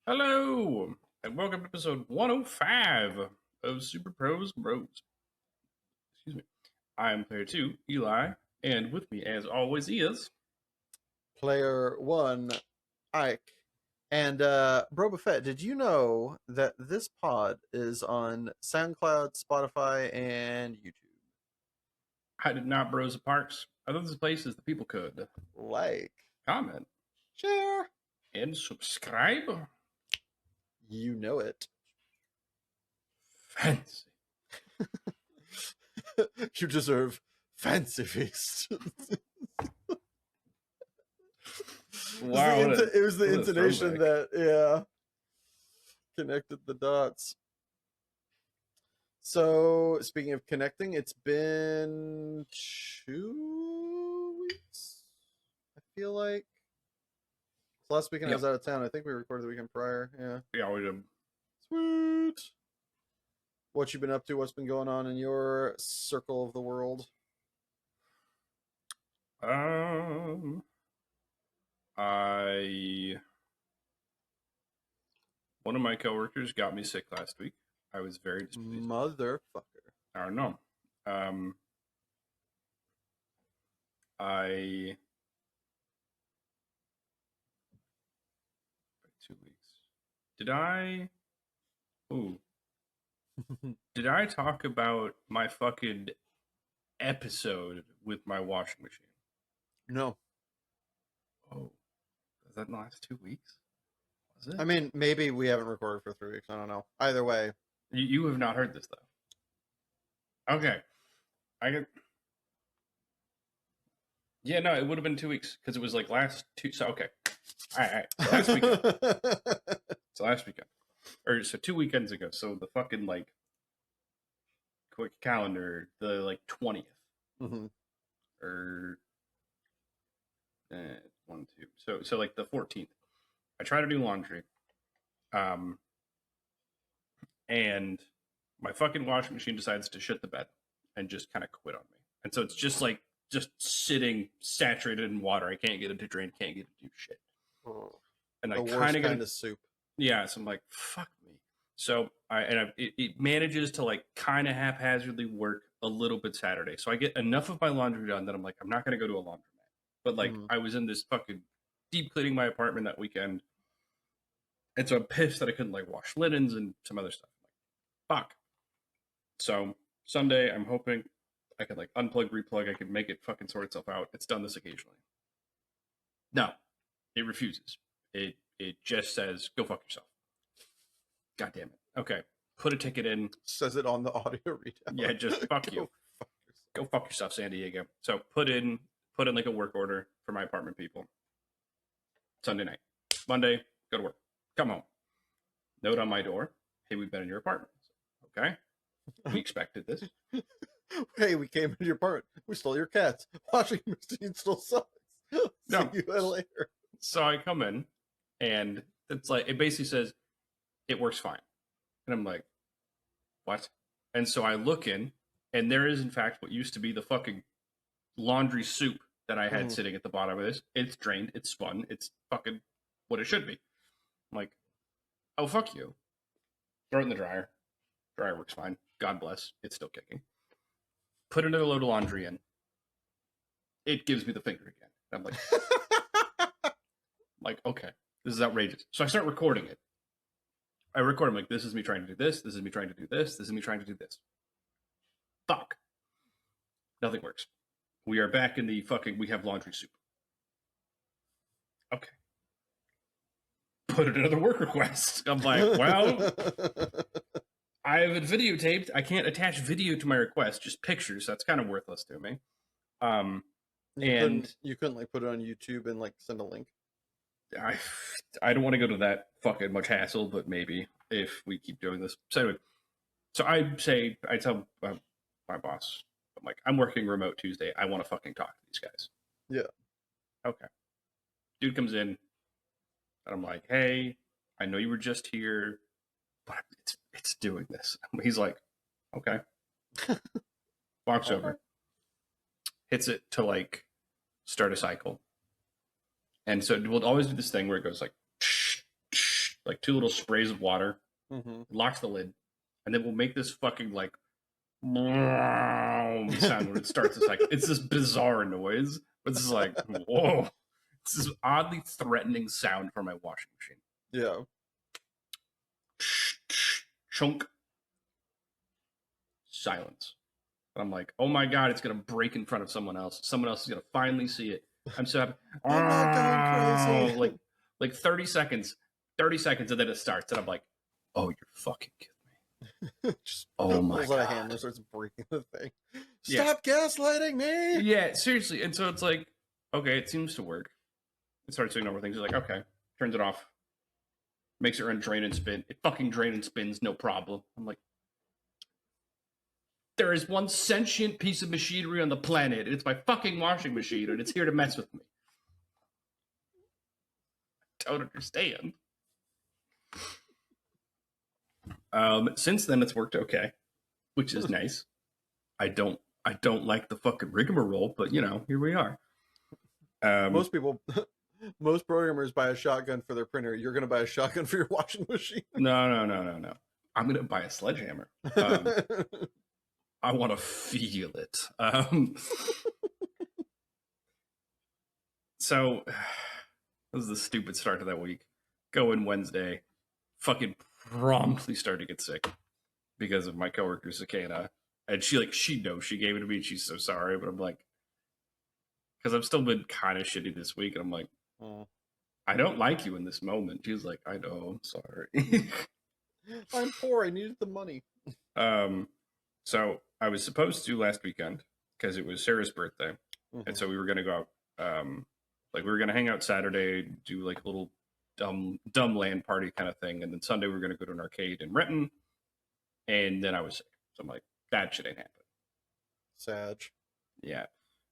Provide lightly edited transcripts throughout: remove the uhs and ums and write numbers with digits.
Hello, and welcome to episode 105 of Super Pros Bros. Excuse me. I am player 2, Eli, and with me, as always, is. Player one, Ike. And Bro Fett, did you know that this pod is on SoundCloud, Spotify, and YouTube? I did not bros the parks. I thought this places the people could Like, comment share, and subscribe. you know it. Fancy. You deserve fancy feast. Wow, It was the what a intonation throwback. that connected the dots. So, speaking of connecting, it's been 2 weeks. I feel like last weekend I Yep. was out of town. I think we recorded the weekend prior. Yeah. Yeah, we did. Sweet. What you been up to? What's been going on in your circle of the world? Um, I. One of my coworkers got me sick last week. I was very displeased. Motherfucker. I don't know. I 2 weeks. Did I? Ooh, did I talk about my fucking episode with my washing machine? No. Oh, was that in the last 2 weeks? Was it? I mean, maybe we haven't recorded for 3 weeks. I don't know. Either way. You have not heard this though. Okay, I get. Yeah, no, it would have been 2 weeks because it was like last two. So okay, all right. So last weekend. So last weekend, or so 2 weekends ago. So the fucking like quick calendar, the like 20th Mhm. or 1, 2. So like the 14th. I try to do laundry, um, and my fucking washing machine decides to shit the bed and just kind of quit on me. And so it's just sitting saturated in water. I can't get it to drain. Can't get it to do shit. Oh, And I the kind worst of get kind it. of soup. Yeah. So I'm like, fuck me. So it manages to like kind of haphazardly work a little bit Saturday. So I get enough of my laundry done that I'm like, I'm not gonna go to a laundromat. But like Mhm. I was in this fucking deep cleaning my apartment that weekend. And so I'm pissed that I couldn't like wash linens and some other stuff. I'm like, fuck. So Sunday, I'm hoping I can like unplug, replug. I can make it fucking sort itself out. It's done this occasionally. No, it refuses. It just says go fuck yourself. God damn it. Okay, put a ticket in. Says it on the audio Yeah, readout. just fuck Go you. fuck yourself. Go fuck yourself, San Diego. So put in like a work order for my apartment people. Sunday night, Monday, go to work. Come home. Note on my door. Hey, we've been in your apartment. Okay, we expected this. Hey, we came into your apartment. We stole your cats. Washing machine still sucks. See No. you later. So I come in, and it's like it basically says it works fine, and I'm like, what? And so I look in, and there is in fact what used to be the fucking laundry soup that I had Mhm. sitting at the bottom of this. It's drained, it's spun, it's fucking what it should be. I'm like, oh fuck you. Throw it in the dryer. Dryer works fine. God bless. It's still kicking. Put another load of laundry in. It gives me the finger again. I'm like, okay, this is outrageous. So I start recording it. I record. I'm like, this is me trying to do this. This is me trying to do this. This is me trying to do this. Fuck. Nothing works. We are back in the fucking we have laundry soup. Okay. Put in another work request. I'm like, well, I have it videotaped. I can't attach video to my request, just pictures. That's kind of worthless to me. Um, you and couldn't like put it on YouTube and like send a link. I, I don't want to go to that fucking much hassle, but maybe if we keep doing this. So anyway, so I tell my boss, I'm like, I'm working remote Tuesday. I want to fucking talk to these guys. Yeah. Okay. Dude comes in, and I'm like, hey, I know you were just here, but it's doing this. He's like, okay. Walks Okay. over, hits it to like start a cycle. And so we'll always do this thing where it goes like, like 2 little sprays of water, Mm-hmm. locks the lid, and then we'll make this fucking like sound when it starts. It's this bizarre noise. It's just like, whoa. It's this oddly threatening sound for my washing machine. Yeah. Chunk. Silence. I'm like, oh my god, it's gonna break in front of someone else. Someone else is gonna finally see it. I'm so happy. I'm not going crazy. Like 30 seconds, and then it starts, and I'm like, oh, you're fucking kidding me. Just Oh my pulls out a god. hammer, starts breaking the thing. Yeah. Stop gaslighting me! Yeah, seriously. And so it's like, okay, it seems to work. It starts doing normal things. It's like, okay, turns it off, makes it run drain and spin. It fucking drain and spins, no problem. I'm like, there is one sentient piece of machinery on the planet, and it's my fucking washing machine, and it's here to mess with me. I don't understand. Since then, it's worked okay, which is nice. I don't like the fucking rigmarole, but you know, here we are. Most people, most programmers buy a shotgun for their printer. You're gonna buy a shotgun for your washing machine. No. I'm gonna buy a sledgehammer. I want to feel it. So, this is the stupid start to that week. Go in Wednesday, fucking promptly start to get sick because of my coworker Sakana, and she knows she gave it to me. And she's so sorry, but I'm like, because I've still been kind of shitty this week, and I'm like, I don't like you in this moment. She's like, I know, I'm sorry. I'm poor. I needed the money. So I was supposed to last weekend because it was Sarah's birthday, and so we were gonna go out. Like we were gonna hang out Saturday, do like a little dumb land party kind of thing, and then Sunday we were gonna go to an arcade in Renton, and then I was sick, so I'm like, that shit ain't happening. Sag. Yeah,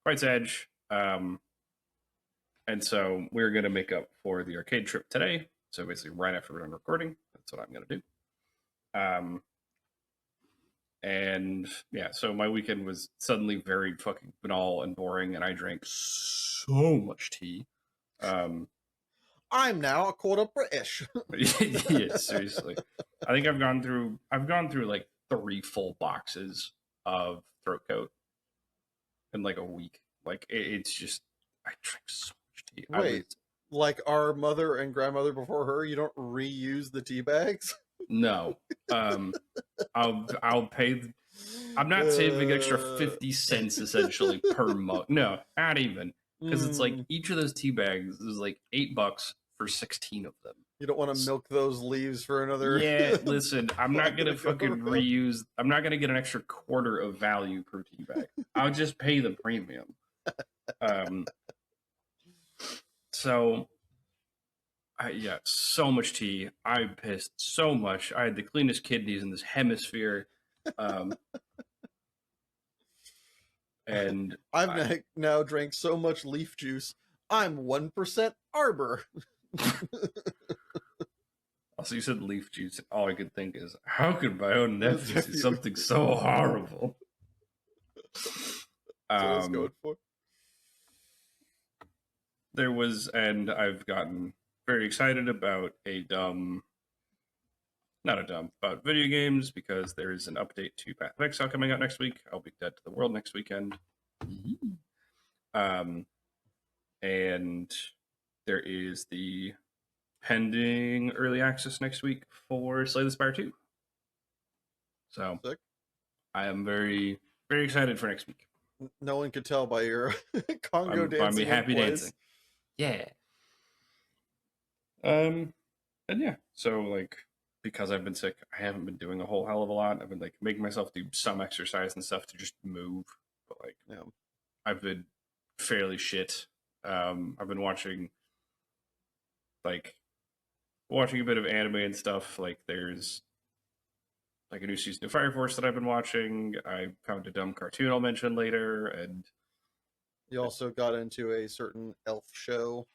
quite sad. And so we're gonna make up for the arcade trip today. So basically, right after we're done recording, that's what I'm gonna do. And yeah, so my weekend was suddenly very fucking banal and boring, and I drank so much tea. I'm now a quarter British. Yeah, seriously. I think I've gone through like 3 full boxes of throat coat in like a week. Like it's just, I drank so much tea. Wait, like our mother and grandmother before her, you don't reuse the tea bags? No. I'll pay. I'm not saving an extra 50 cents essentially per mug. No, not even. Because it's like each of those tea bags is like $8 for 16 of them. You don't want to milk those leaves for another. Yeah, listen, I'm not gonna fucking reuse. I'm not gonna get an extra quarter of value per tea bag. I'll just pay the premium. So yeah, so much tea. I pissed so much. I had the cleanest kidneys in this hemisphere. And I've now drank so much leaf juice. I'm 1% Arbor. Also, you said leaf juice. All I could think is, how could my own nephew see something so horrible? That's what I was going for. There was, and I've gotten very excited about about video games because there is an update to Path of Exile coming out next week. I'll be dead to the world next weekend. And there is the pending early access next week for Slay the Spire 2. So sick. I am very, very excited for next week. No one could tell by your Congo dancing. By me happy dancing. Yeah. And yeah, so like, because I've been sick, I haven't been doing a whole hell of a lot. I've been like making myself do some exercise and stuff to just move, but like, I've been fairly shit. I've been watching a bit of anime and stuff. Like there's like a new season of Fire Force that I've been watching. I found a dumb cartoon I'll mention later, and you also got into a certain elf show.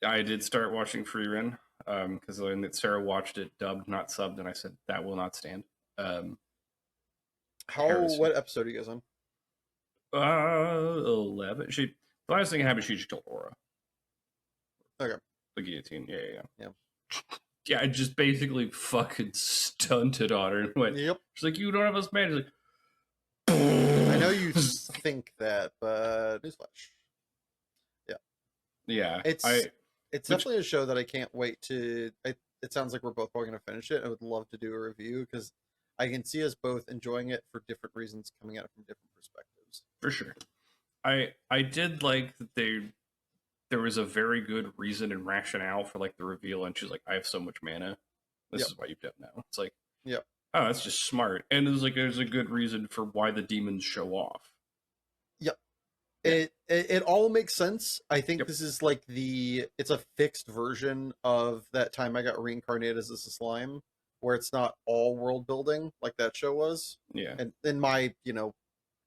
I did start watching Frieren because when Sarah watched it dubbed, not subbed, and I said that will not stand. What episode are you guys on? 11. The last thing happened, she just killed Aura. Okay. The guillotine. Yeah. Yeah, I just basically fucking stunted on her and went. Yep. She's like, "You don't have us man." She's like, I know you think that, but newsflash. Yeah. yeah, It's it's which definitely a show that I can't wait to. It sounds like we're both going to finish it. I would love to do a review because I can see us both enjoying it for different reasons, coming at it from different perspectives. for sure. I did like that there was a very good reason and rationale for like the reveal, and she's like, "I have so much mana. This Yep. is why you've done now." It's like, Yep. oh, that's just smart, and there's a good reason for why the demons show off. Yep. Yeah. It all makes sense. I think Yep. this is like it's a fixed version of that time I got reincarnated as a slime, where it's not all world building like that show was. Yeah. And in my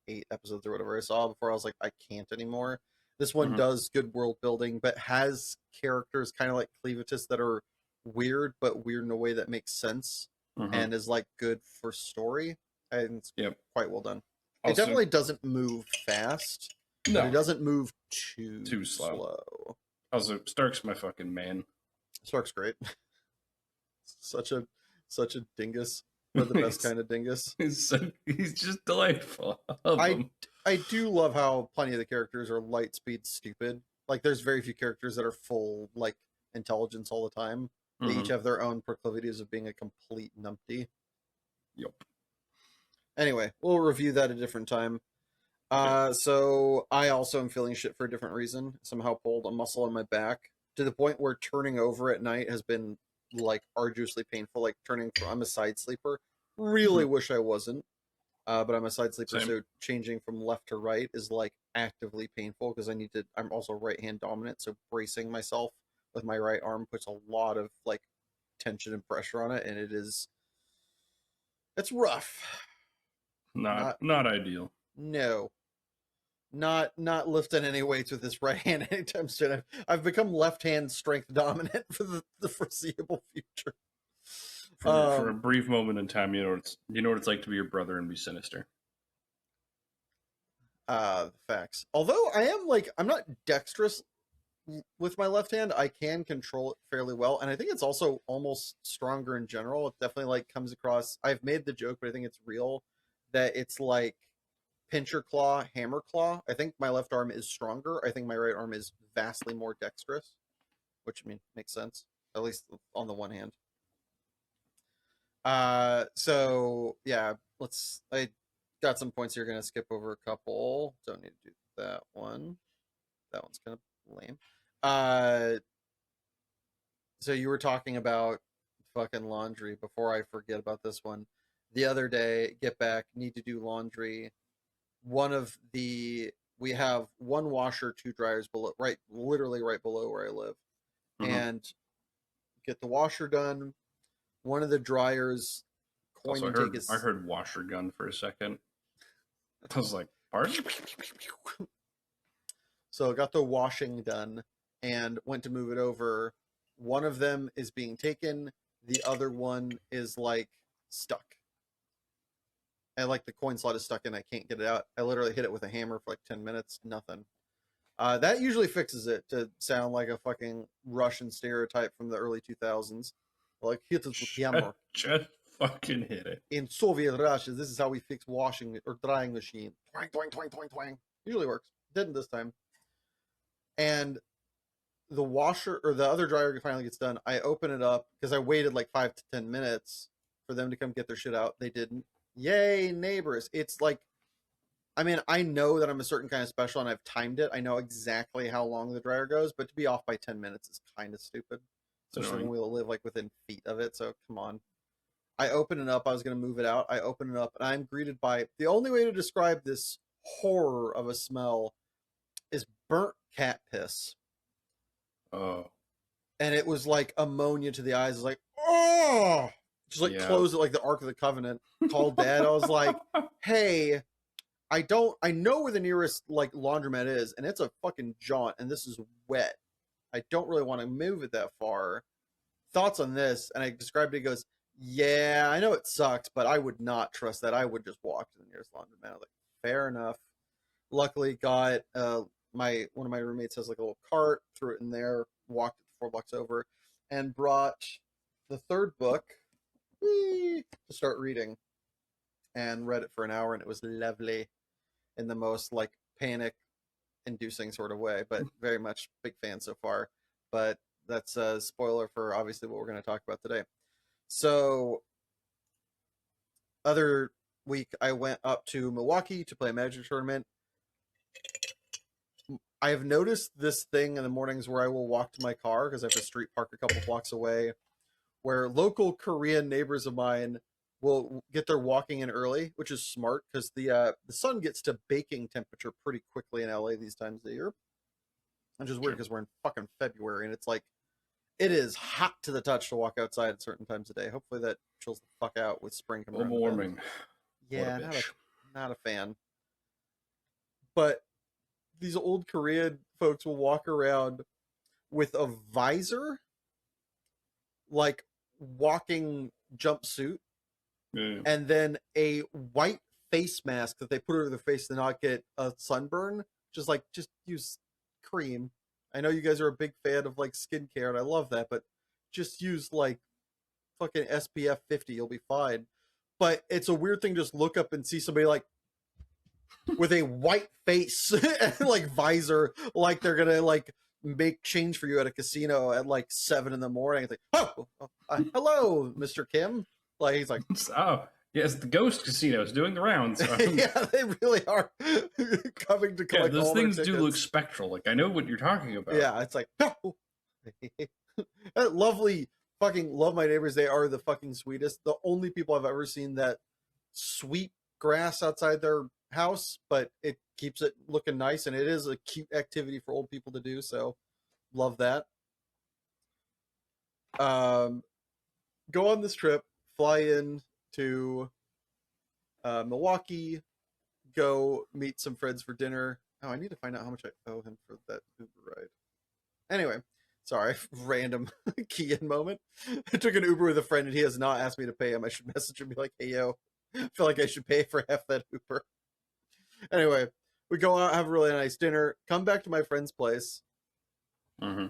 8 episodes or whatever I saw before, I was like, I can't anymore. This one Mhm. does good world building, but has characters kind of like Cleavitus that are weird, but weird in a way that makes sense Mhm. and is like good for story. And it's Yep. quite well done. It Also, definitely doesn't move fast, but it no, doesn't move too too slow. slow. Also, Stark's my fucking man. Stark's great. such a such a dingus, but the best kind of dingus. He's just delightful. I love him. I do love how plenty of the characters are light speed stupid. Like there's very few characters that are full like intelligence all the time. They each Mhm. have their own proclivities of being a complete numpty. Yep. Anyway, we'll review that a different time. So I also am feeling shit for a different reason. Somehow pulled a muscle on my back to the point where turning over at night has been like arduously painful. Like I'm a side sleeper. Really Mhm. wish I wasn't. But I'm a side sleeper, Same. so changing from left to right is like actively painful because I'm also right hand dominant, so bracing myself with my right arm puts a lot of like tension and pressure on it, and it's rough. Not Not not ideal. no, not lifting any weights with this right hand anytime soon. I've become left hand strength dominant for the foreseeable future. For a brief moment in time, you know what it's like to be your brother and be sinister. Facts. Although I'm not dexterous with my left hand. I can control it fairly well, and I think it's also almost stronger in general. It definitely like comes across. I've made the joke, but I think it's real that it's like pincher claw, hammer claw. I think my left arm is stronger. I think my right arm is vastly more dexterous, which I mean makes sense at least on the one hand. So yeah, I got some points here. Gonna skip over a couple. Don't need to do that one. That one's kind of lame. Uh, so you were talking about fucking laundry before I forget about this one. The other day, get back, need to do laundry. One of the we have one washer, two dryers below, right, literally right below where I live, Mhm. and get the washer done. One of the dryers coin Also, intake I is heard washer gun for a second. I was like, pardon? so got the washing done and went to move it over. One of them is being taken, the other one is like stuck. And like the coin slot is stuck and I can't get it out. I literally hit it with a hammer for like 10 minutes, nothing. That usually fixes it to sound like a fucking Russian stereotype from the early 2000s. Like, hit it with hammer. Just fucking hit it. In Soviet Russia, this is how we fix washing or drying machine. Twang, twang, twang, twang, twang. Usually works. Didn't this time. And the washer or the other dryer finally gets done. I open it up because I waited like 5 to 10 minutes for them to come get their shit out. They didn't. Yay, neighbors. It's like, I mean, I know that I'm a certain kind of special and I've timed it. I know exactly how long the dryer goes, but to be off by 10 minutes is kind of stupid, especially Annoying. when we live like within feet of it. So come on. I open it up. I was going to move it out. I open it up and I'm greeted by the only way to describe this horror of a smell is burnt cat piss. Oh, And it was like ammonia to the eyes. It was like, oh, just like yeah. closed it like the Ark of the Covenant. Called dad. I was like, hey, I know where the nearest like laundromat is, and it's a fucking jaunt, and this is wet. I don't really want to move it that far. Thoughts on this? And I described it. He goes, yeah, I know it sucks, but I would not trust that. I would just walk to the nearest laundromat. I was like, fair enough. Luckily, got my one of my roommates has like a little cart, threw it in there, walked it 4 blocks over, and brought the third book to start reading, and read it for an hour, and it was lovely in the most like panic inducing sort of way, but very much big fan so far. But that's a spoiler for obviously what we're going to talk about today. So other week I went up to Milwaukee to play a Magic tournament. I have noticed this thing in the mornings where I will walk to my car because I have a street park a couple blocks away, where local Korean neighbors of mine will get their walking in early, which is smart because the sun gets to baking temperature pretty quickly in LA these times of the year, which is weird because we're in fucking February and it's like it is hot to the touch to walk outside at certain times of day. Hopefully that chills the fuck out with spring coming around. Global warming. Yeah, not a fan. But these old Korean folks will walk around with a visor, like walking jumpsuit, and then a white face mask that they put over their face to not get a sunburn. Just use cream. I know you guys are a big fan of like skincare, and I love that, but just use like fucking SPF 50, you'll be fine. But it's a weird thing to just look up and see somebody like with a white face and like visor, like they're gonna like make change for you at a casino at like 7 in the morning. It's like, hello, Mr. Kim. Like he's like, oh yes, the ghost casinos doing the rounds. Yeah, they really are coming to collect. Yeah, those all things their do tickets. look spectral. Like I know what you're talking about. Yeah, it's like, lovely. Fucking love my neighbors. They are the fucking sweetest. The only people I've ever seen that sweep grass outside their house, but it keeps it looking nice, and it is a cute activity for old people to do. So, love that. Go on this trip, fly in to Milwaukee, go meet some friends for dinner. Oh, I need to find out how much I owe him for that Uber ride. Anyway, sorry, random key in moment. I took an Uber with a friend and he has not asked me to pay him. I should message him and be like, hey, yo, I feel like I should pay for half that Uber. Anyway, we go out, have a really nice dinner, come back to my friend's place. Mm-hmm.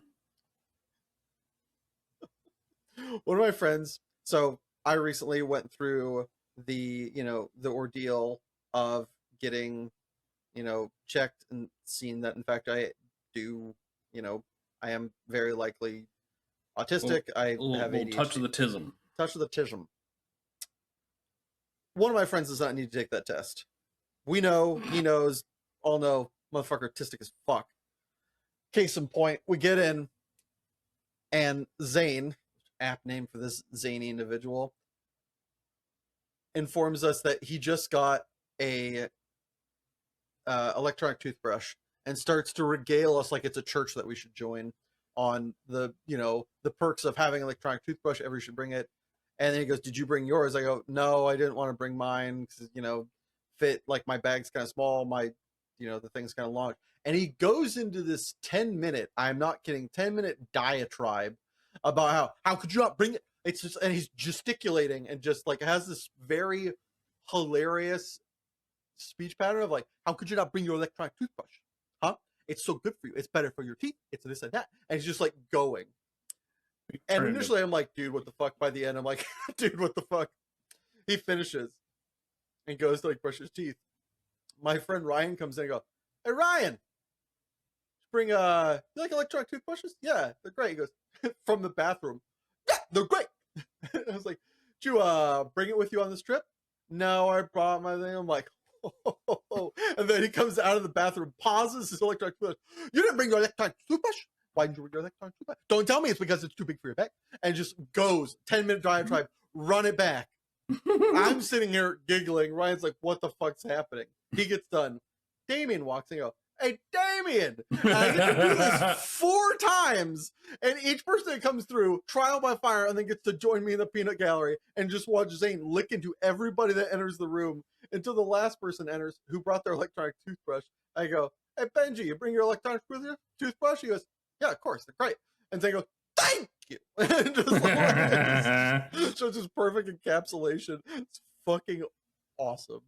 One of my friends, so I recently went through the ordeal of getting, checked and seen that, in fact, I do, I am very likely autistic. I have ADHD. Touch of the tism. Touch of the tism. One of my friends does not need to take that test. We know, he knows, all know, motherfucker autistic as fuck. Case in point, we get in, and Zane, apt name for this zany individual, informs us that he just got a electronic toothbrush and starts to regale us like it's a church that we should join on the perks of having an electronic toothbrush. Everybody should bring it. And then he goes, did you bring yours? I go, no, I didn't want to bring mine because fit, like my bag's kind of small, my the thing's kind of long. And he goes into this 10-minute, I'm not kidding, 10-minute diatribe about how could you not bring it? It's just, and he's gesticulating and just like has this very hilarious speech pattern of like, how could you not bring your electronic toothbrush? Huh? It's so good for you. It's better for your teeth. It's this and that. And he's just like going. And initially I'm like, dude, what the fuck? By the end, I'm like, dude, what the fuck? He finishes and goes to like brush his teeth. My friend Ryan comes in and goes, hey Ryan, bring you like electronic toothbrushes? Yeah, they're great. He goes, from the bathroom. Yeah, they're great. I was like, did you bring it with you on this trip? No, I brought my thing. I'm like, oh. And then he comes out of the bathroom, pauses his electronic toothbrush. You didn't bring your electronic toothbrush? Why didn't you bring your electronic toothbrush? Don't tell me it's because it's too big for your bag. And just goes 10-minute diatribe, run it back. I'm sitting here giggling. Ryan's like, what the fuck's happening? He gets done. Damien walks in and goes, hey, Damien! And I get to do this 4 times, and each person that comes through, trial by fire, and then gets to join me in the peanut gallery and just watch Zane lick into everybody that enters the room until the last person enters who brought their electronic toothbrush. I go, hey, Benji, you bring your electronic toothbrush? He goes, yeah, of course, they're great. And Zane goes, thank you! And just like, so it's just perfect encapsulation. It's fucking awesome.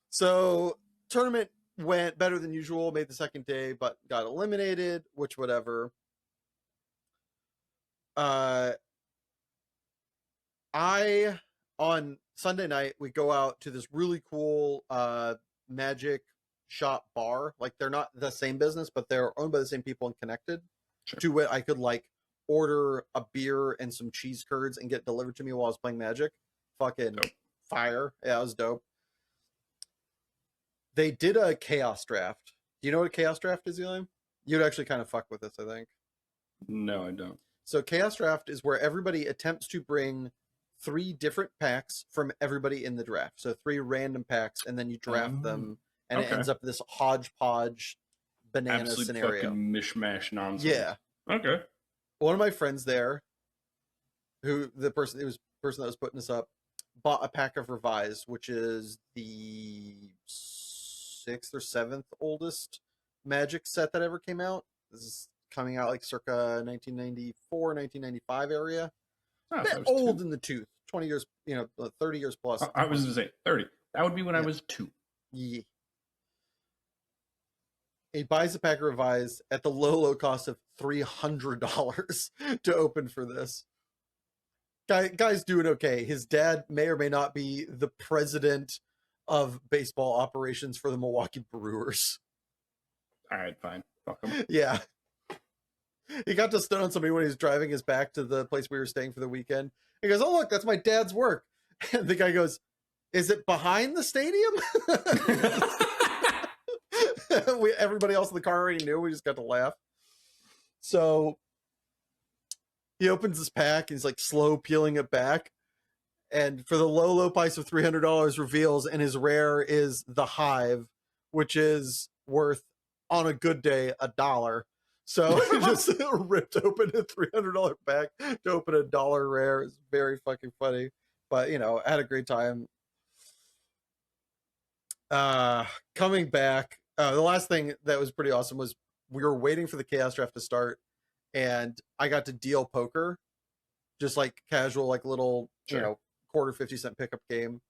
So, tournament went better than usual, made the second day, but got eliminated, which whatever. uh, I on Sunday night we go out to this really cool magic shop bar. Like they're not the same business, but they're owned by the same people and connected. Sure. To it, I could like order a beer and some cheese curds and get delivered to me while I was playing Magic. Fucking Dope. fire! Yeah, it was dope. They did a chaos draft. Do you know what a chaos draft is, Eli? You'd actually kind of fuck with this, I think. No, I don't. So chaos draft is where everybody attempts to bring 3 different packs from everybody in the draft. So 3 random packs, and then you draft them, and it okay. ends up this hodgepodge banana Absolute scenario. fucking mishmash nonsense. Yeah. Okay. One of my friends there, the person that was putting this up, bought a pack of Revise, which is the 6th or 7th oldest Magic set that ever came out. This is coming out like circa 1994, 1995 area. Oh, Bit old in the tooth. 20 years, 30 years plus. I was going to say 30. That would be when I was 2. Yeah. He buys a pack of Revise at the low cost of $300 to open for this. Guy's doing okay. His dad may or may not be the president of baseball operations for the Milwaukee Brewers. All right, fine. Fuck him. Yeah. He got to stun on somebody when he was driving us back to the place we were staying for the weekend. He goes, "Oh, look, that's my dad's work." And the guy goes, "Is it behind the stadium?" Everybody else in the car already knew. We just got to laugh. So he opens his pack and he's like slow peeling it back. And for the low price of $300 reveals, and his rare is the Hive, which is worth, on a good day, $1. So he just ripped open a $300 pack to open a $1 rare. It's very fucking funny. But, I had a great time. Coming back, the last thing that was pretty awesome was we were waiting for the Chaos Draft to start, and I got to deal poker, just like casual, like little, Sure. quarter 50-cent pickup game,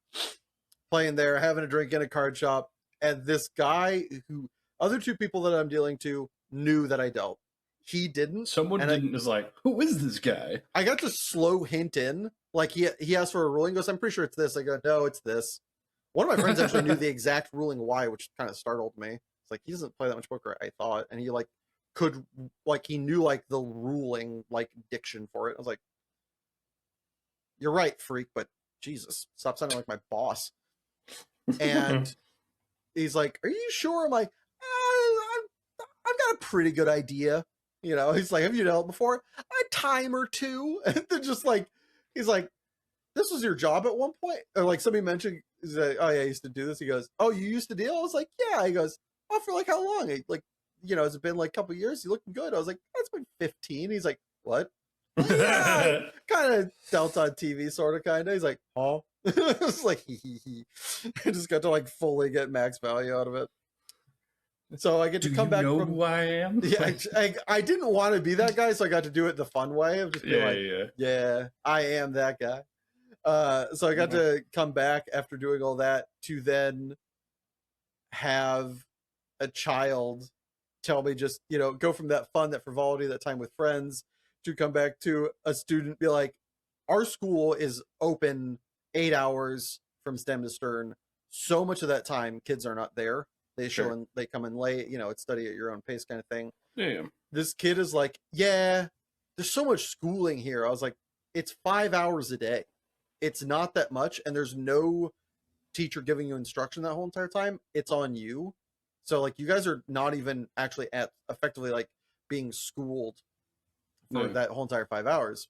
playing there, having a drink in a card shop. And this guy other 2 people that I'm dealing to knew that I dealt. He didn't. Someone didn't was like, who is this guy? I got to slow hint in. Like he asked for a ruling, goes, "I'm pretty sure it's this." I go, "No, it's this." One of my friends actually knew the exact ruling why, which kind of startled me. It's like, he doesn't play that much poker, I thought. And he he knew like the ruling, like diction for it. I was like, "You're right, freak, but Jesus, stop sounding like my boss." And he's like, "Are you sure?" I'm like, I've got a pretty good idea. He's like, "Have you dealt before?" "A time or 2. And then just like, he's like, "This was your job at one point?" Or like somebody mentioned, he's like, "Oh yeah, I used to do this." He goes, "Oh, you used to deal?" I was like, "Yeah." He goes, "Oh, for like how long?" Has it been like a couple of years? You looking good. I was like, "It's been 15. He's like, "What?" Yeah, kind of dealt on TV, sort of, kind of. He's like, "Oh." It's like, he. I just got to like fully get max value out of it. So I get to come back from. Who I am? Yeah, I didn't want to be that guy, so I got to do it the fun way of just being yeah, I am that guy. So I got to come back after doing all that to then have a child tell me just, go from that fun, that frivolity, that time with friends, to come back to a student be like, "Our school is open 8 hours from stem to stern. So much of that time, kids are not there. They they come in late, it's study at your own pace kind of thing." Yeah. This kid is like, "Yeah, there's so much schooling here." I was like, "It's 5 hours a day. It's not that much, and there's no teacher giving you instruction that whole entire time. It's on you. So like, you guys are not even actually effectively like being schooled for that whole entire 5 hours."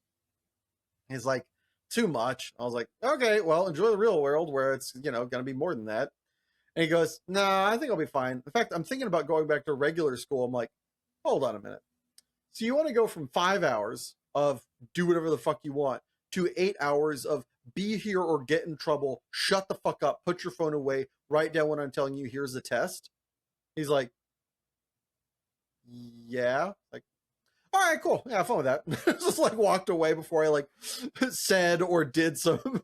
He's like, "Too much." I was like, "Okay, well, enjoy the real world where it's, going to be more than that." And he goes, "Nah, I think I'll be fine. In fact, I'm thinking about going back to regular school." I'm like, "Hold on a minute. So you want to go from 5 hours of do whatever the fuck you want to 8 hours of be here or get in trouble, shut the fuck up, put your phone away, write down what I'm telling you, here's the test?" He's like, "Yeah." Like, "All right, cool. Yeah, have fun with that." Just like walked away before I like said or did some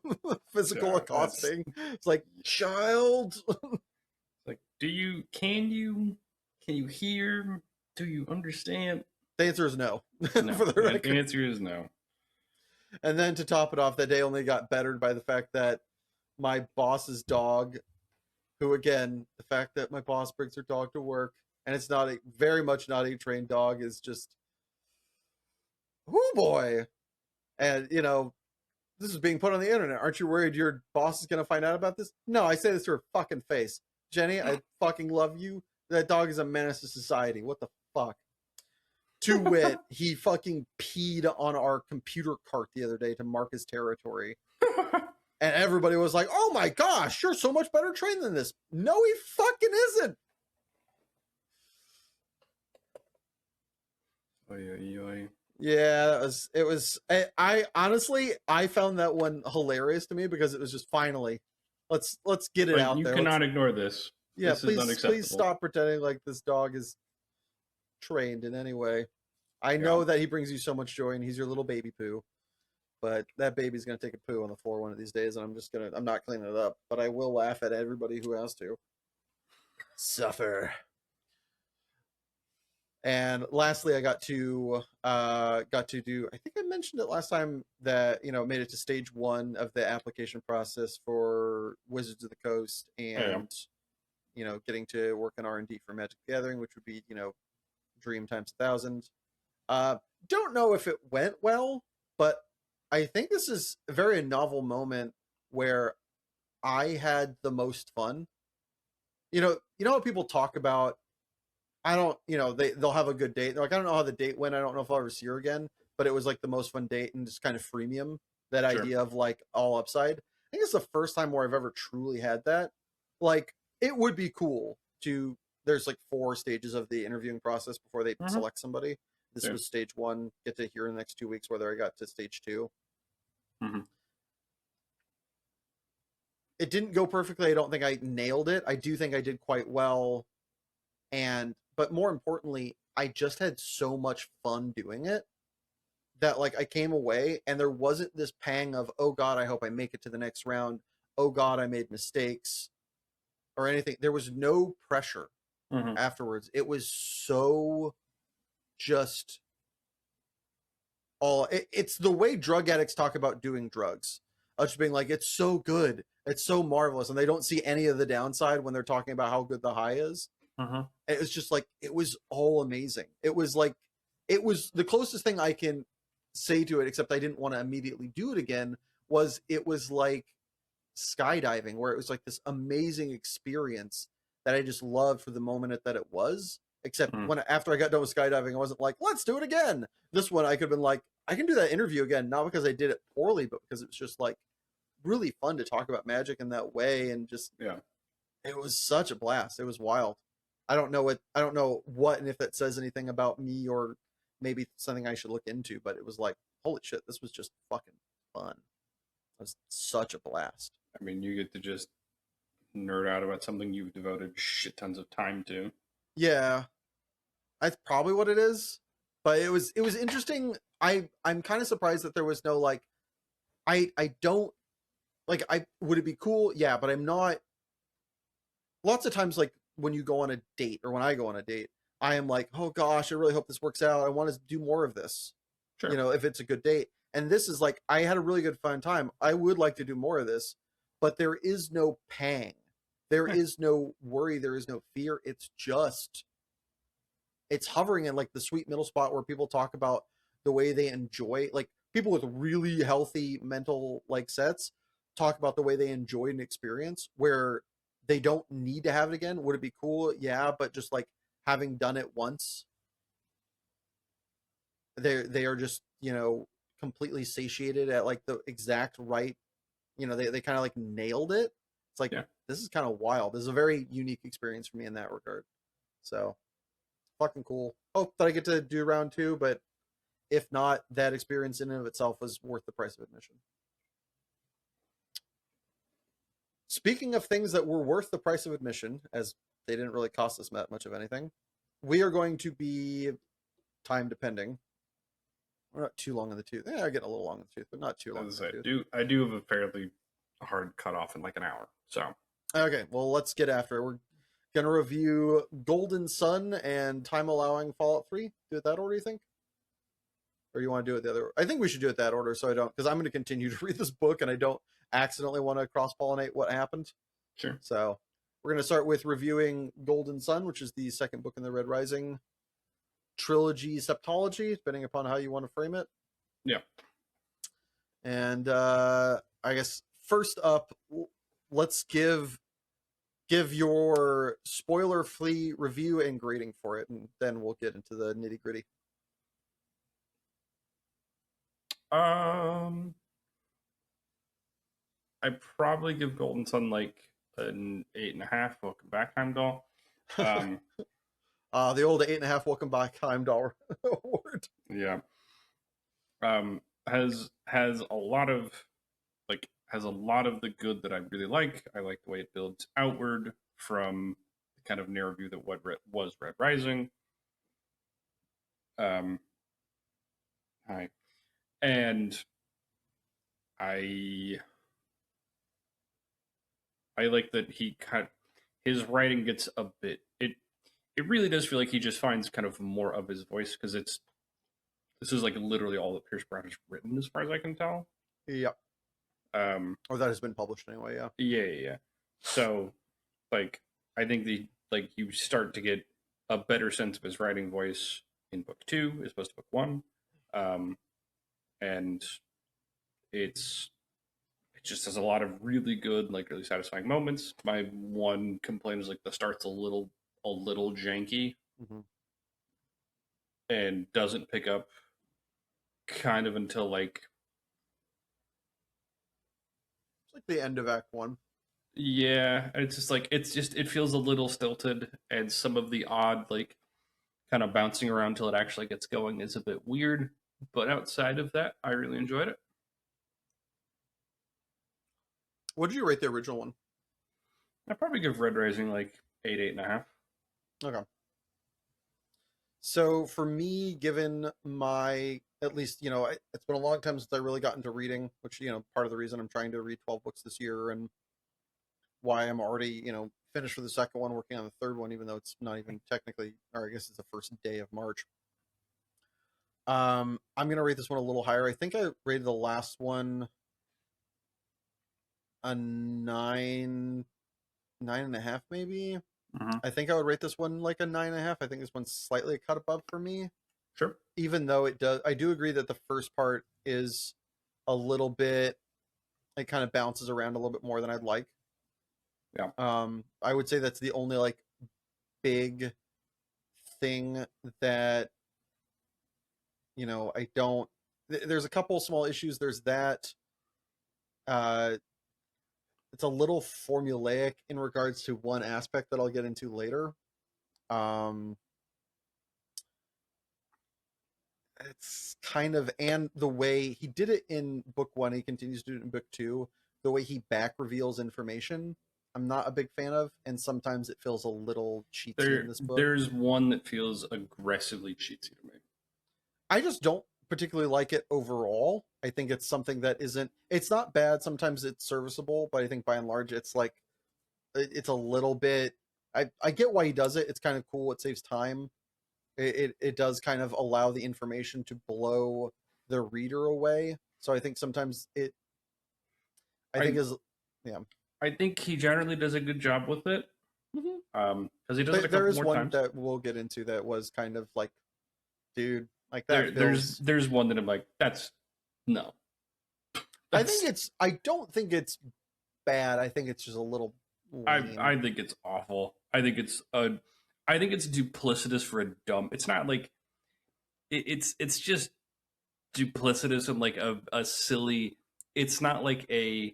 physical accosting. It's like, "Child." Like, can you hear? Do you understand? The answer is no. No. For the record. The answer is no. And then to top it off, that day only got bettered by the fact that my boss's dog, who again, the fact that my boss brings her dog to work and it's not a very much not a trained dog is just, oh boy. And you know, this is being put on the internet. Aren't you worried your boss is gonna find out about this? No, I say this to her fucking face. Jenny, I fucking love you. That dog is a menace to society. What the fuck? To wit, he fucking peed on our computer cart the other day to mark his territory. And everybody was like, oh my gosh, you're so much better trained than this. No, he fucking isn't. Oy, oy, oy. Yeah, I honestly, I found that one hilarious to me because it was just finally, let's get it Like, out you there. cannot ignore this. Yeah, this is please unacceptable. stop pretending like this dog is trained in any way. I know that he brings you so much joy and he's your little baby poo, but that baby's gonna take a poo on the floor one of these days, and I'm not cleaning it up, but I will laugh at everybody who has to. Suffer. And lastly, I got to do, I think I mentioned it last time that, you know, made it to stage 1 of the application process for Wizards of the Coast, and you know, getting to work on R&D for Magic the Gathering, which would be, you know, dream times 1,000. Don't know if it went well, but I think this is a very novel moment where I had the most fun. You know how people talk about, I don't, you know, they'll have a good date. They're like, I don't know how the date went. I don't know if I'll ever see her again, but it was like the most fun date and just kind of freemium. That Sure. idea of like all upside. I think it's the first time where I've ever truly had that. Like, it would be cool to. There's like 4 stages of the interviewing process before they select somebody. This was stage 1. Get to hear in the next 2 weeks whether I got to stage 2. It didn't go perfectly. I don't think I nailed it. I do think I did quite well. But more importantly, I just had so much fun doing it that like I came away and there wasn't this pang of, oh God, I hope I make it to the next round. Oh God, I made mistakes or anything. There was no pressure afterwards. It was so just it's the way drug addicts talk about doing drugs. Just being like, it's so good. It's so marvelous. And they don't see any of the downside when they're talking about how good the high is. It was just like, it was all amazing. It was the closest thing I can say to it, except I didn't want to immediately do it again, it was like skydiving, where it was like this amazing experience that I just loved for the moment that it was. Except after I got done with skydiving, I wasn't like, let's do it again. This one, I could have been like, I can do that interview again, not because I did it poorly, but because it was just like really fun to talk about magic in that way. And just, it was such a blast. It was wild. I don't know what, and if that says anything about me or maybe something I should look into, but it was like, holy shit, this was just fucking fun. It was such a blast. I mean, you get to just nerd out about something you've devoted shit tons of time to. Yeah, that's probably what it is. But it was interesting. I'm kind of surprised that there was no like, I don't like, would it be cool? Yeah, but I'm not. Lots of times, like when you go on a date or when I go on a date, I am like, oh gosh, I really hope this works out. I want to do more of this. Sure. You know, if it's a good date. And this is like, I had a really good fun time. I would like to do more of this, but there is no pang. There is no worry. There is no fear. It's hovering in like the sweet middle spot where people talk about the way they enjoy, like people with really healthy mental like sets talk about the way they enjoyed an experience where they don't need to have it again. Would it be cool? Yeah, but just like having done it once, they are just, you know, completely satiated at like the exact right, you know, they kind of like nailed it. It's like, this is kind of wild. This is a very unique experience for me in that regard. So fucking cool. Hope that I get to do round 2, but if not, that experience in and of itself was worth the price of admission. Speaking of things that were worth the price of admission, as they didn't really cost us that much of anything, we are going to be, time depending, we're not too long in the tooth. Yeah, getting a little long in the tooth, but not too long in the tooth. I do have a fairly hard cutoff in like an hour. So okay, well, let's get after it. We're gonna review Golden Sun and, time allowing, Fallout 3. Do it that order, you think? or you want to do it the other? I think we should do it that order, so I don't, because I'm going to continue to read this book and I don't accidentally want to cross pollinate what happened. Sure. So we're going to start with reviewing Golden Sun, which is the second book in the Red Rising trilogy septology, depending upon how you want to frame it. Yeah. And I guess first up, let's give your spoiler-free review and grading for it, and then we'll get into the nitty-gritty. I'd probably give Golden Sun like an 8.5. Welcome back, Heimdall. The old 8.5 welcome back Heimdall award. Yeah. Has a lot of the good that I really like. I like the way it builds outward from the kind of narrow view that what was Red Rising. Hi. And I like that his writing gets a bit, it really does feel like he just finds kind of more of his voice, because this is like literally all that Pierce Brown has written as far as I can tell. Yep. Or that has been published anyway, yeah. Yeah. So like I think you start to get a better sense of his writing voice in book 2 as opposed to book 1. And it just has a lot of really good, like really satisfying moments. My one complaint is like the start's a little janky, and doesn't pick up kind of until like it's like the end of Act 1. Yeah, it's just like it feels a little stilted, and some of the odd like kind of bouncing around till it actually gets going is a bit weird. But outside of that, I really enjoyed it. What did you rate the original one? I'd probably give Red Rising like 8.5. Okay. So for me, given my, at least, it's been a long time since I really got into reading, which, part of the reason I'm trying to read 12 books this year, and why I'm already, finished for the second one, working on the third one, even though it's not even technically, or I guess it's the first day of March. I'm going to rate this one a little higher. I think I rated the last one a 9.5 maybe. I think I would rate this one like a 9.5. I think this one's slightly a cut above for me. Sure. Even though I do agree that the first part is a little bit, it kind of bounces around a little bit more than I'd like. Yeah. I would say that's the only like big thing that, I don't. There's a couple small issues. There's that. It's a little formulaic in regards to one aspect that I'll get into later. It's kind of, and the way he did it in book 1, he continues to do it in book 2. The way he back reveals information, I'm not a big fan of, and sometimes it feels a little cheaty in this book. There's one that feels aggressively cheaty to me. I just don't particularly like it overall. I think it's something that it's not bad. Sometimes it's serviceable, but I think by and large it's like, it's a little bit, I get why he does it. It's kind of cool. It saves time. It does kind of allow the information to blow the reader away. So I think sometimes I think he generally does a good job with it. Because he does it a couple more times. There is one that we'll get into that was kind of like, dude, like that. There's one that I'm like, no. I don't think it's bad. I think it's just a little lame. I think it's awful. I think it's duplicitous for a dumb. It's not like it's just duplicitous and like a silly. It's not like I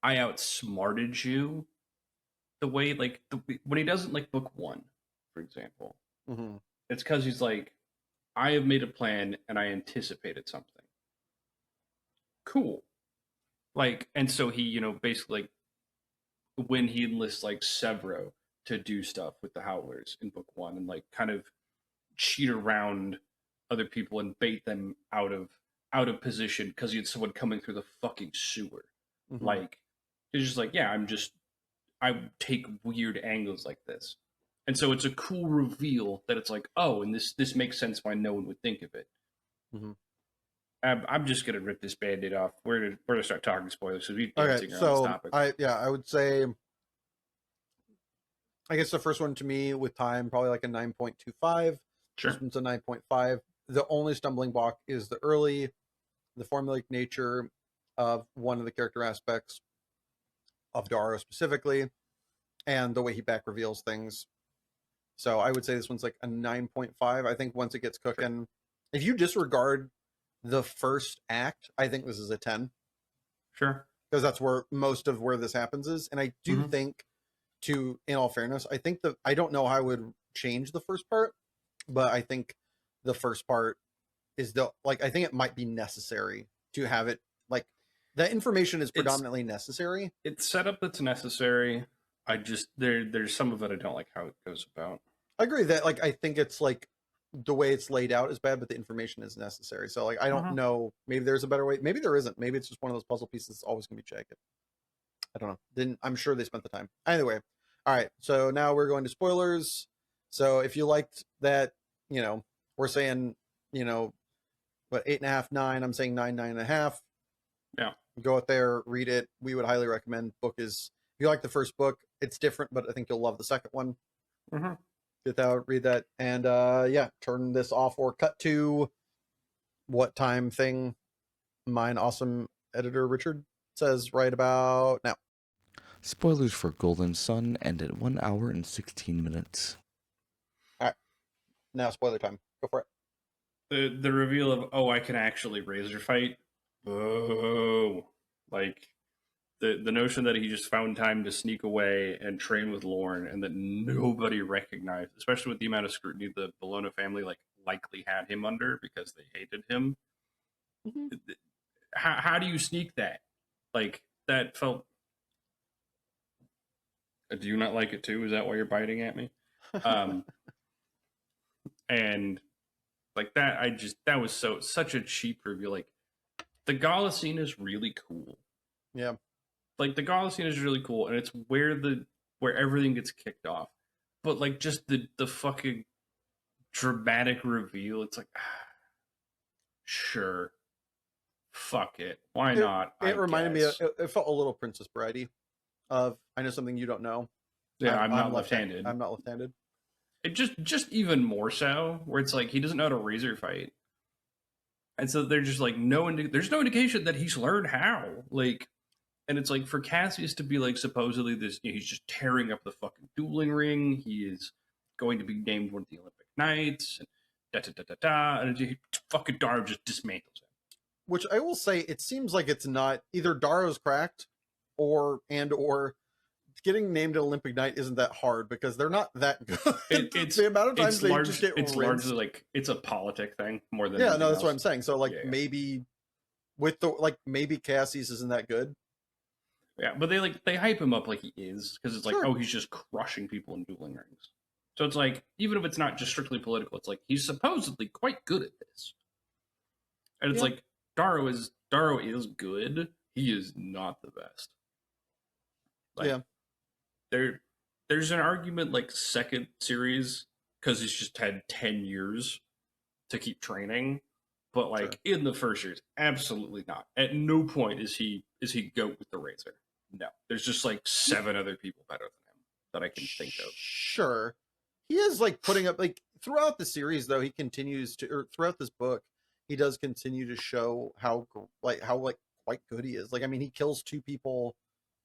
outsmarted you. The way like when he doesn't like book 1, for example, it's because he's like, I have made a plan and I anticipated something. Cool. Like, and so he, basically like when he enlists like Severo to do stuff with the Howlers in book 1 and like kind of cheat around other people and bait them out of position because he had someone coming through the fucking sewer. Like, he's just like, yeah, I take weird angles like this. And so it's a cool reveal that it's like, oh, and this makes sense why no one would think of it. Mm-hmm. I'm just gonna rip this band-aid off. We're to start talking spoilers because we've Okay, dancing around this so topic. I would say, I guess the first one to me with time probably like a 9.25. Sure. This one's a 9.5. The only stumbling block is the formulaic nature of one of the character aspects of Daro specifically, and the way he back reveals things. So I would say this one's like a 9.5. I think once it gets cooking, if you disregard the first act, I think this is a 10. Sure. Because that's where most of where this happens is. And I do think, in all fairness, I think I don't know how I would change the first part, but I think the first part is I think it might be necessary to have it, like, that information is predominantly necessary. It's set up that's necessary. I just, there's some of it I don't like how it goes about. I agree that, like, I think it's like the way it's laid out is bad, but the information is necessary. So, like, I don't know. Maybe there's a better way. Maybe there isn't. Maybe it's just one of those puzzle pieces that's always going to be jagged. I don't know. I'm sure they spent the time. Anyway, all right. So now we're going to spoilers. So if you liked that, we're saying, what, 8.5, 9. I'm saying 9, 9.5. Yeah. Go out there, read it. We would highly recommend. If you like the first book, it's different, but I think you'll love the second one. Get out, read that, and turn this off or cut to what time thing mine awesome editor Richard says right about now. Spoilers for Golden Sun end at 1 hour and 16 minutes. All right, now spoiler time. Go for it. The reveal of, I can actually razor fight. Oh, like the notion that he just found time to sneak away and train with Lorne, and that nobody recognized, especially with the amount of scrutiny the Bologna family likely had him under because they hated him. How do you sneak that? Like, that felt. Do you not like it too? Is that why you're biting at me? And like that, that was such a cheap reveal. Like, the Gala scene is really cool. Yeah. Like, the Gala scene is really cool, and it's where everything gets kicked off. But like, just the fucking dramatic reveal, it's like, sure, fuck it, why not? It reminded me. It felt a little Princess Bridey. I know something you don't know. Yeah, I'm not left-handed. I'm not left-handed. It just even more so, where it's like he doesn't know how to razor fight, and so they're just like there's no indication that he's learned how. Like, and it's like for Cassius to be like supposedly this, he's just tearing up the fucking dueling ring. He is going to be named one of the Olympic Knights, and and he fucking Daro just dismantles him. Which I will say, it seems like it's not either Daro's cracked, or getting named an Olympic Knight isn't that hard because they're not that good. It's the amount of times they just get it's rinsed. largely like it's a politic thing more than that's else. what I'm saying. So like maybe with maybe Cassius isn't that good. Yeah, but they hype him up like he is because it's like, he's just crushing people in dueling rings. So it's like, even if it's not just strictly political, it's like he's supposedly quite good at this. And it's like Daro is good. He is not the best. Like, there's an argument like second series because he's just had 10 years to keep training, but like in the first years, absolutely not. At no point is he goat with the razor. No, there's just like 7 other people better than him that I can think of. Sure, he is like putting up like throughout the series though. He continues to, or throughout this book, he does continue to show how quite good he is. Like, I mean, he kills 2 people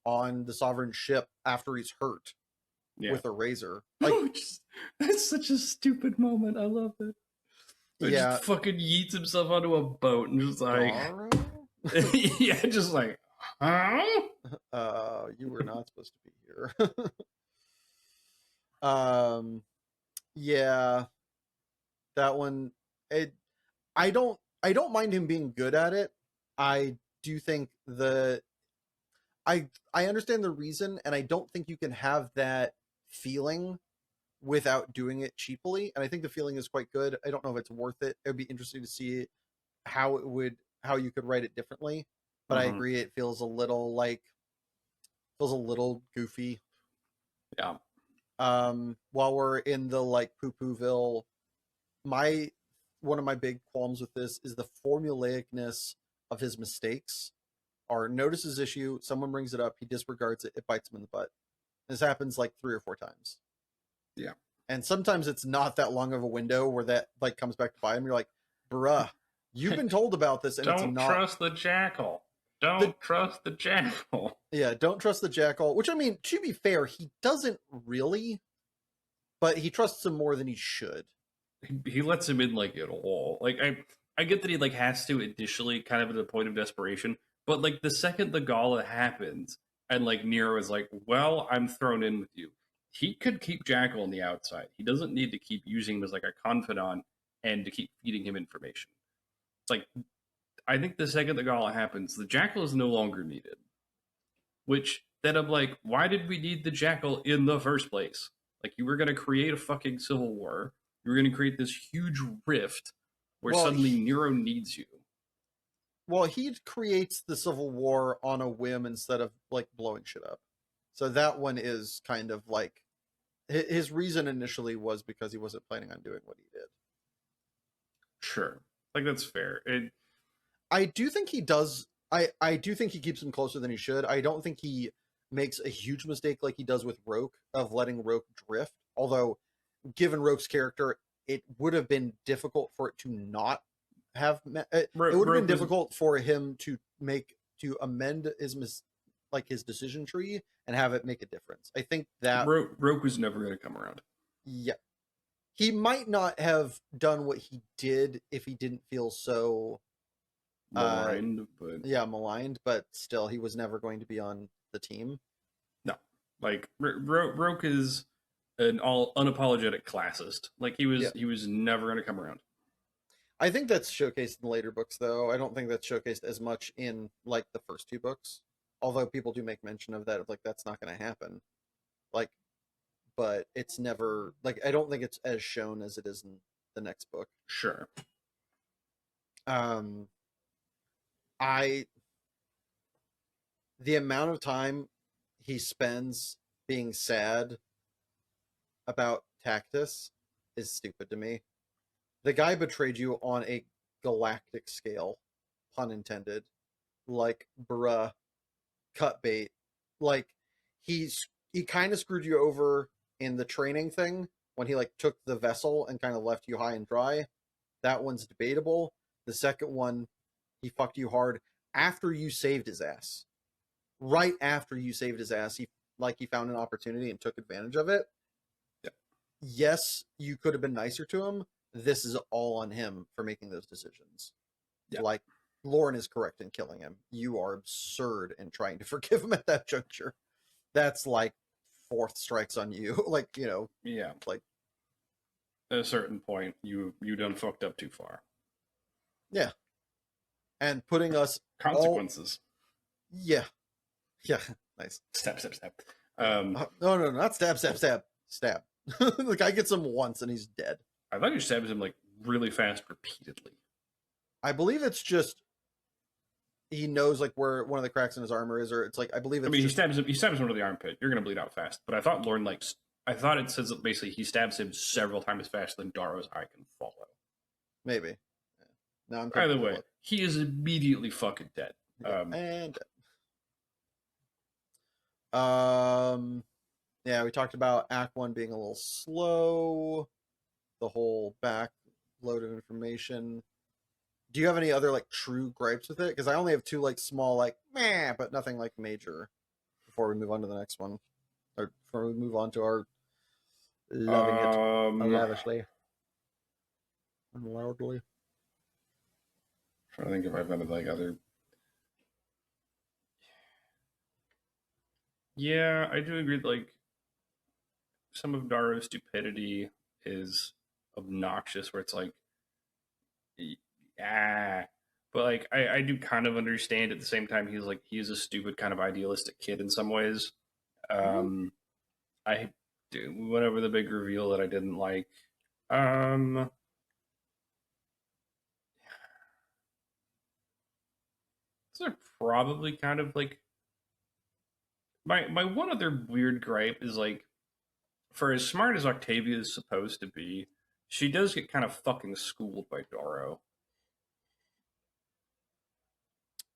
on the Sovereign ship after he's hurt with a razor. Like, that's such a stupid moment. I love it. He just fucking yeets himself onto a boat and just like, just like, huh? You were not supposed to be here. That one. I don't mind him being good at it. I do think I understand the reason, and I don't think you can have that feeling without doing it cheaply. And I think the feeling is quite good. I don't know if it's worth it. It'd be interesting to see how you could write it differently. But I agree, it feels a little goofy. Yeah. while we're in the like poo-pooville, one of my big qualms with this is the formulaicness of his mistakes. Or notices issue, someone brings it up, he disregards it, it bites him in the butt. This happens like 3 or 4 times. Yeah. And sometimes it's not that long of a window where that like comes back to bite him. You're like, bruh, you've been told about this, and it's Don't not. trust the jackal. Don't trust the jackal. Yeah, don't trust the jackal. Which, I mean, to be fair, he doesn't really, but he trusts him more than he should. He lets him in like at all. Like I get that he like has to initially, kind of at a point of desperation, but like the second the gala happens and like Nero is like, well, I'm thrown in with you. He could keep Jackal on the outside. He doesn't need to keep using him as like a confidant and to keep feeding him information. It's like, I think the second the gala happens, the Jackal is no longer needed. Which then I'm like, why did we need the Jackal in the first place? Like, you were going to create a fucking civil war. You were going to create this huge rift where suddenly Nero needs you. Well, he creates the civil war on a whim instead of like blowing shit up. So that one is kind of like his reason initially was because he wasn't planning on doing what he did. Sure. Like, that's fair. I do think he does. I do think he keeps him closer than he should. I don't think he makes a huge mistake like he does with Roke of letting Roke drift. Although, given Roke's character, it would have been difficult for it to not have. It would have been difficult for him to amend his decision tree and have it make a difference. I think that Roke was never going to come around. Yeah, he might not have done what he did if he didn't feel so maligned, but still, he was never going to be on the team. No, like Roke is an unapologetic classist. Like he was never going to come around. I think that's showcased in the later books, though. I don't think that's showcased as much in like the first 2 books. Although people do make mention of that, of like that's not going to happen. Like, but it's never like I don't think it's as shown as it is in the next book. Sure. The amount of time he spends being sad about Tactus is stupid to me. The guy betrayed you on a galactic scale, pun intended. Like, bruh, cut bait. Like, he kind of screwed you over in the training thing when he like took the vessel and kind of left you high and dry. That one's debatable. The second one, he fucked you hard after you saved his ass. Right after you saved his ass, he found an opportunity and took advantage of it. Yeah. Yes, you could have been nicer to him. This is all on him for making those decisions. Yeah. Like, Lauren is correct in killing him. You are absurd in trying to forgive him at that juncture. That's like 4th strikes on you. Like, you know. Yeah. Like, at a certain point, you done fucked up too far. Yeah. And putting us consequences. Yeah. Nice. Stab. No, not stab. The guy gets him once and he's dead. I thought he stabs him like really fast, repeatedly. I believe it's just he knows like where one of the cracks in his armor is, or it's like I believe. He stabs him into the armpit. You're gonna bleed out fast. But I thought Lauren I thought it says that basically he stabs him several times faster than Darrow's eye can follow. Maybe. Yeah. No, I'm either way, he is immediately fucking dead. Yeah, we talked about Act 1 being a little slow, the whole backload of information. Do you have any other like true gripes with it? Because I only have 2 like small like meh, but nothing like major. Before we move on to the next one, or before we move on to our loving it lavishly and loudly. Trying to think if I've got like other. Yeah, I do agree that, like, some of Darrow's stupidity is obnoxious, where it's like, but like I do kind of understand at the same time he's a stupid kind of idealistic kid in some ways. I do went over the big reveal that I didn't like. These are probably kind of like my one other weird gripe is like for as smart as Octavia is supposed to be, she does get kind of fucking schooled by Darrow.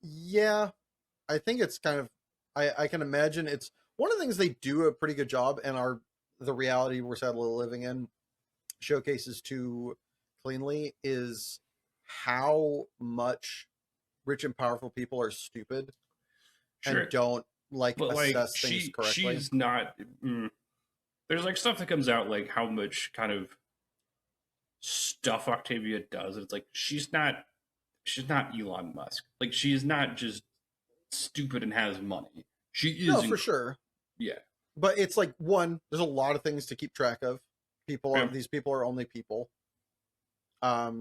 Yeah, I think it's kind of. I can imagine it's one of the things they do a pretty good job, and are the reality we're sadly living in showcases too cleanly is how much rich and powerful people are stupid Sure. and don't like But like assess things correctly. she's not. There's like stuff that comes out like how much kind of stuff Octavia does. And it's like she's not Elon Musk. Like she's not just stupid and has money. She is No, for sure. Yeah. But it's like one, there's a lot of things to keep track of. Yeah. These people are only people. I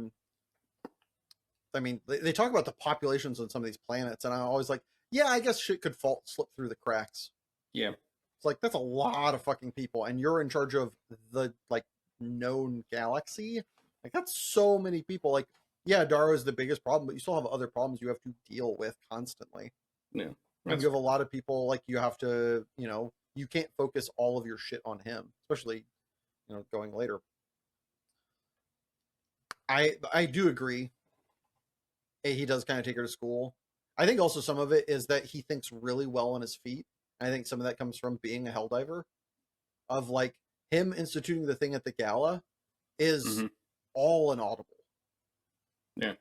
mean, they talk about the populations on some of these planets, and I'm always like, yeah, I guess shit could slip through the cracks. Yeah. It's like that's a lot of fucking people, and you're in charge of the like known galaxy. Like that's so many people. Like, yeah, Darrow is the biggest problem, but you still have other problems you have to deal with constantly. Yeah. And you have a lot of people like you have to, you can't focus all of your shit on him, especially, going later. I do agree. He does kind of take her to school. I think also some of it is that he thinks really well on his feet. I think some of that comes from being a Helldiver, of like him instituting the thing at the gala is all inaudible. Yeah.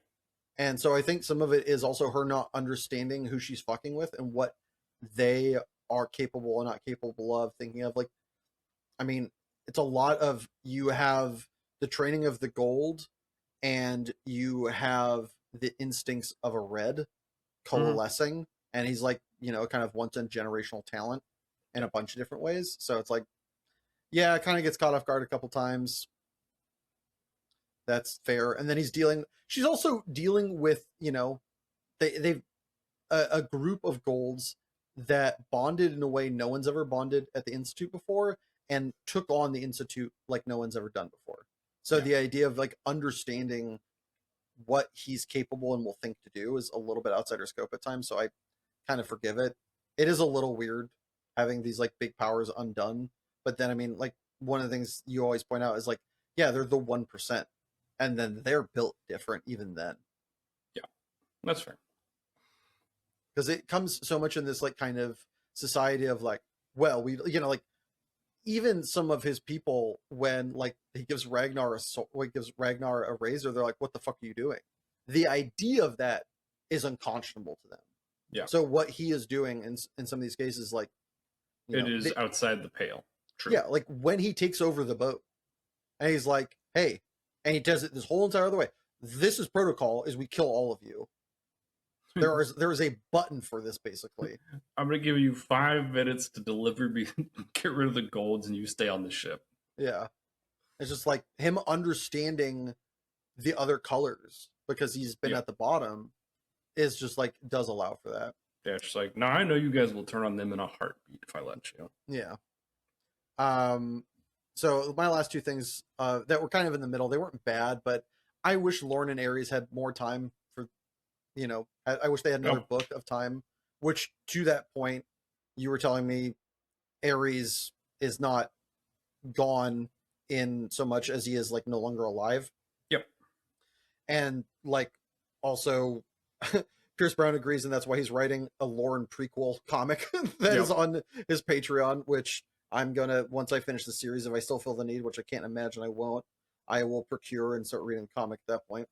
And so I think some of it is also her not understanding who she's fucking with and what they are capable and not capable of, thinking of like, I mean, it's a lot of, you have the training of the gold and you have the instincts of a red coalescing. And he's like, kind of once in generational talent in a bunch of different ways. So it's like, yeah, it kind of gets caught off guard a couple times. That's fair. And then she's also dealing with, they've a group of golds that bonded in a way no one's ever bonded at the Institute before, and took on the Institute like no one's ever done before. So the idea of like understanding what he's capable and will think to do is a little bit outside her scope at times. So I kind of forgive it. It is a little weird having these like big powers undone. But then, I mean, like one of the things you always point out is like, yeah, they're the 1%. And then they're built different even then. Yeah, that's fair. Because it comes so much in this like kind of society of like, well, we, like even some of his people, when like he gives Ragnar a razor, they're like, what the fuck are you doing? The idea of that is unconscionable to them. Yeah. So what he is doing in some of these cases, like, it is outside the pale. True. Yeah, like when he takes over the boat and he's like, hey, and he does it this whole entire other way. This is protocol, is we kill all of you. There is a button for this, basically. I'm going to give you 5 minutes to deliver me, get rid of the golds, and you stay on the ship. Yeah. It's just like him understanding the other colors because he's been at the bottom is just like, does allow for that. Yeah, it's just like, no, I know you guys will turn on them in a heartbeat if I let you. Yeah. So my last two things that were kind of in the middle, they weren't bad, but I wish Lorne and Ares had more time for, I wish they had another book of time, which to that point, you were telling me Ares is not gone in so much as he is like no longer alive. Yep. And like also Pierce Brown agrees, and that's why he's writing a Lorne prequel comic that is on his Patreon, which I'm gonna, once I finish the series, if I still feel the need, which I can't imagine I won't, I will procure and start reading the comic at that point.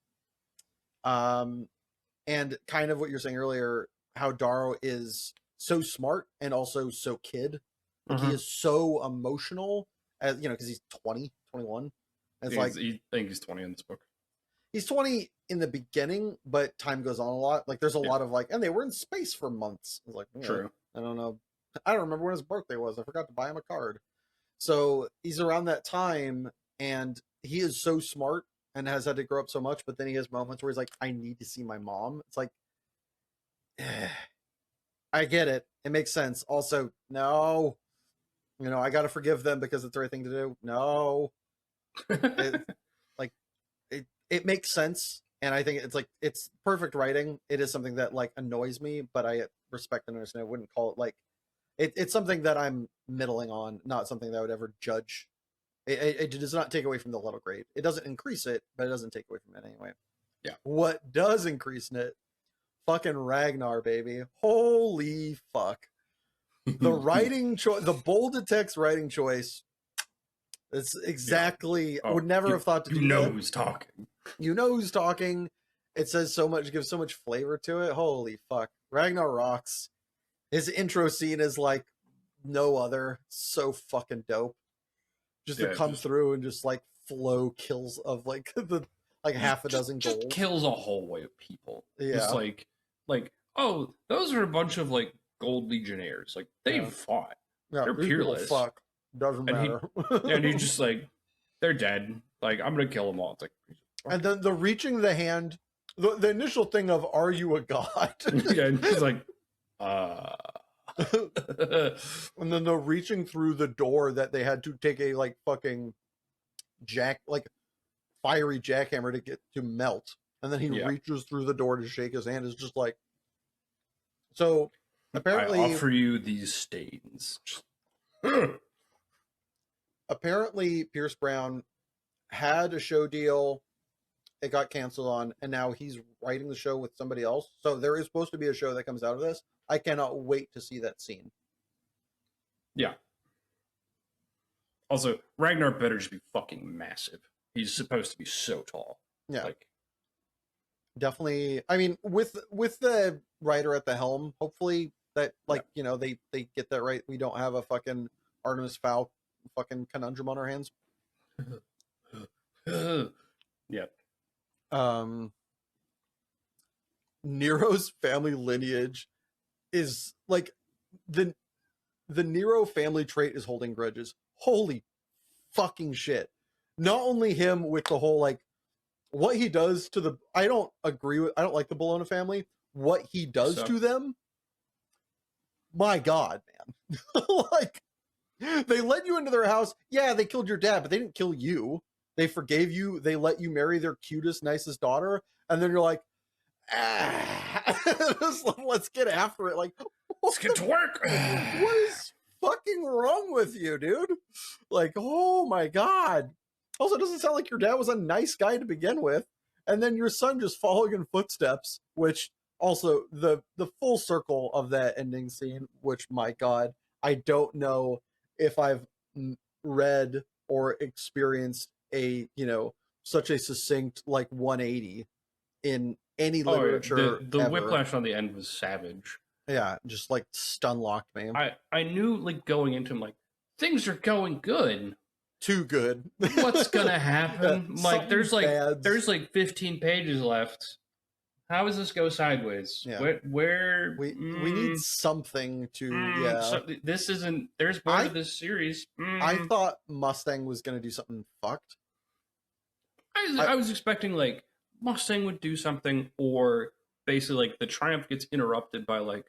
And kind of what you're saying earlier, how Darrow is so smart and also so kid. Like he is so emotional, as because he's 20, 21. It's I think he's 20 in this book. He's 20 in the beginning, but time goes on a lot. Like there's a lot of like, and they were in space for months. It's like, true. I don't know. I don't remember when his birthday was. I forgot to buy him a card. So he's around that time, and he is so smart and has had to grow up so much, but then he has moments where he's like, I need to see my mom. It's like, I get it. It makes sense. Also, no, I got to forgive them because it's the right thing to do. No. It makes sense. And I think it's like, it's perfect writing. It is something that like annoys me, but I respect and understand. I wouldn't call it like, it's something that I'm middling on, not something that I would ever judge It does not take away from the level grade. It doesn't increase it, but it doesn't take away from it anyway. Yeah. What does increase in it? Fucking Ragnar, baby. Holy fuck. The writing choice, the bolded text writing choice. It's exactly. Oh, would never have thought to you do know that. who's talking. You know who's talking. It says so much, gives so much flavor to it. Holy fuck. Ragnar rocks. His intro scene is like no other. So fucking dope. Just to come through and just like flow kills of like the like half a dozen goals. Just kills a whole way of people. Yeah. Just like, oh, those are a bunch of like gold legionnaires. Like they fought. Yeah, They're peerless. Fuck. Doesn't matter. And he's just like, they're dead. Like, I'm gonna kill them all. It's like, and then the reaching the hand, the initial thing of, are you a god? yeah, and he's like, and then the reaching through the door that they had to take a like fucking fiery jackhammer to get to melt. And then he reaches through the door to shake his hand. Is just like, so apparently I offer you these stains. Apparently Pierce Brown had a show deal. It got canceled on, and now he's writing the show with somebody else. So there is supposed to be a show that comes out of this. I cannot wait to see that scene. Yeah. Also, Ragnar better just be fucking massive. He's supposed to be so tall. Yeah. Like, definitely. I mean, with the writer at the helm, hopefully that they get that right. We don't have a fucking Artemis Fowl fucking conundrum on our hands. yeah. Nero's family lineage is like the Nero family trait is holding grudges. Holy fucking shit. Not only him with the whole like what he does to the I don't like the Bologna family. What he does to them, my God, man. Like, they let you into their house. Yeah, they killed your dad, but they didn't kill you. They forgave you. They let you marry their cutest, nicest daughter. And then you're like, let's get after it. Like, let's get to work. What is fucking wrong with you, dude? Like, oh my God. Also, it doesn't sound like your dad was a nice guy to begin with. And then your son just following in footsteps, which also the full circle of that ending scene, which, my God, I don't know if I've read or experienced a, such a succinct like 180 in any literature. The whiplash on the end was savage. Yeah, just like stun locked me. I knew like going into him like things are going good. Too good. What's gonna happen? Like there's 15 pages left. How does this go sideways? Yeah. Where we need something to this isn't there's more to this series. I thought Mustang was gonna do something fucked. I was expecting like Mustang would do something, or basically like the triumph gets interrupted by like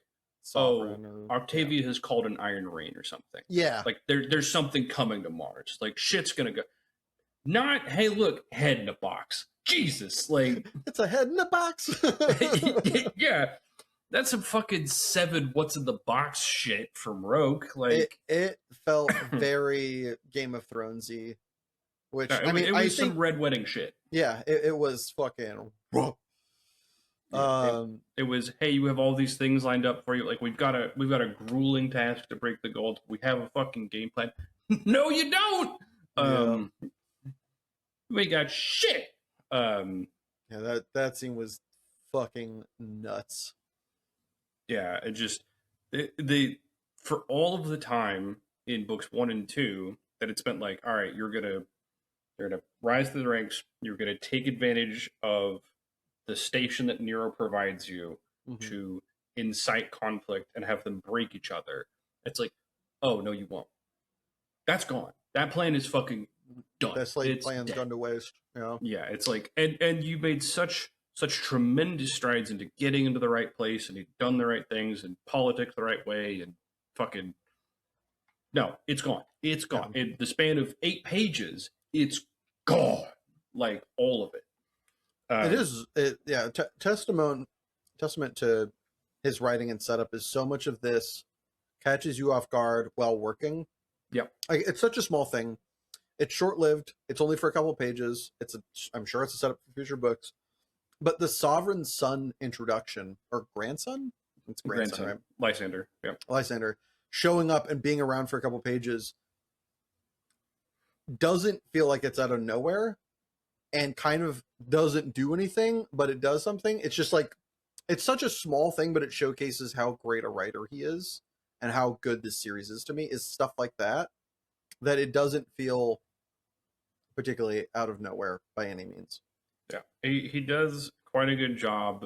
Octavia has called an iron rain or something. Yeah. Like there's something coming to Mars. Like shit's gonna go. Not, hey, look, head in a box. Jesus, like it's a head in a box. Yeah. That's some fucking 7 what's in the box shit from Rogue. Like it felt very Game of Thronesy. Which I mean, it was some Red Wedding shit. Yeah, it was fucking rough. It was, hey, you have all these things lined up for you. Like we've got a grueling task to break the gold. We have a fucking game plan. No, you don't. We got shit. Yeah, that scene was fucking nuts. Yeah, it just they for all of the time in books 1 and 2 that it spent like, all right, you're gonna rise to the ranks. You're gonna take advantage of the station that Nero provides you to incite conflict and have them break each other. It's like, oh no, you won't. That's gone. That plan is fucking done. That slate plan's gone to waste. Yeah, it's like, and you made such tremendous strides into getting into the right place, and you've done the right things and politics the right way, and fucking no, it's gone. It's gone. Yeah. In the span of 8 pages, it's gone. Like all of it. Testament to his writing and setup is so much of this catches you off guard while working. Yep. Like, it's such a small thing. It's short-lived. It's only for a couple of pages. I'm sure it's a setup for future books. But the Sovereign Son introduction, or grandson? It's grandson, right? Lysander. Yeah. Lysander showing up and being around for a couple of pages doesn't feel like it's out of nowhere, and kind of doesn't do anything, but it does something. It's just like, it's such a small thing, but it showcases how great a writer he is and how good this series is to me, is stuff like that it doesn't feel particularly out of nowhere by any means. Yeah. He does quite a good job,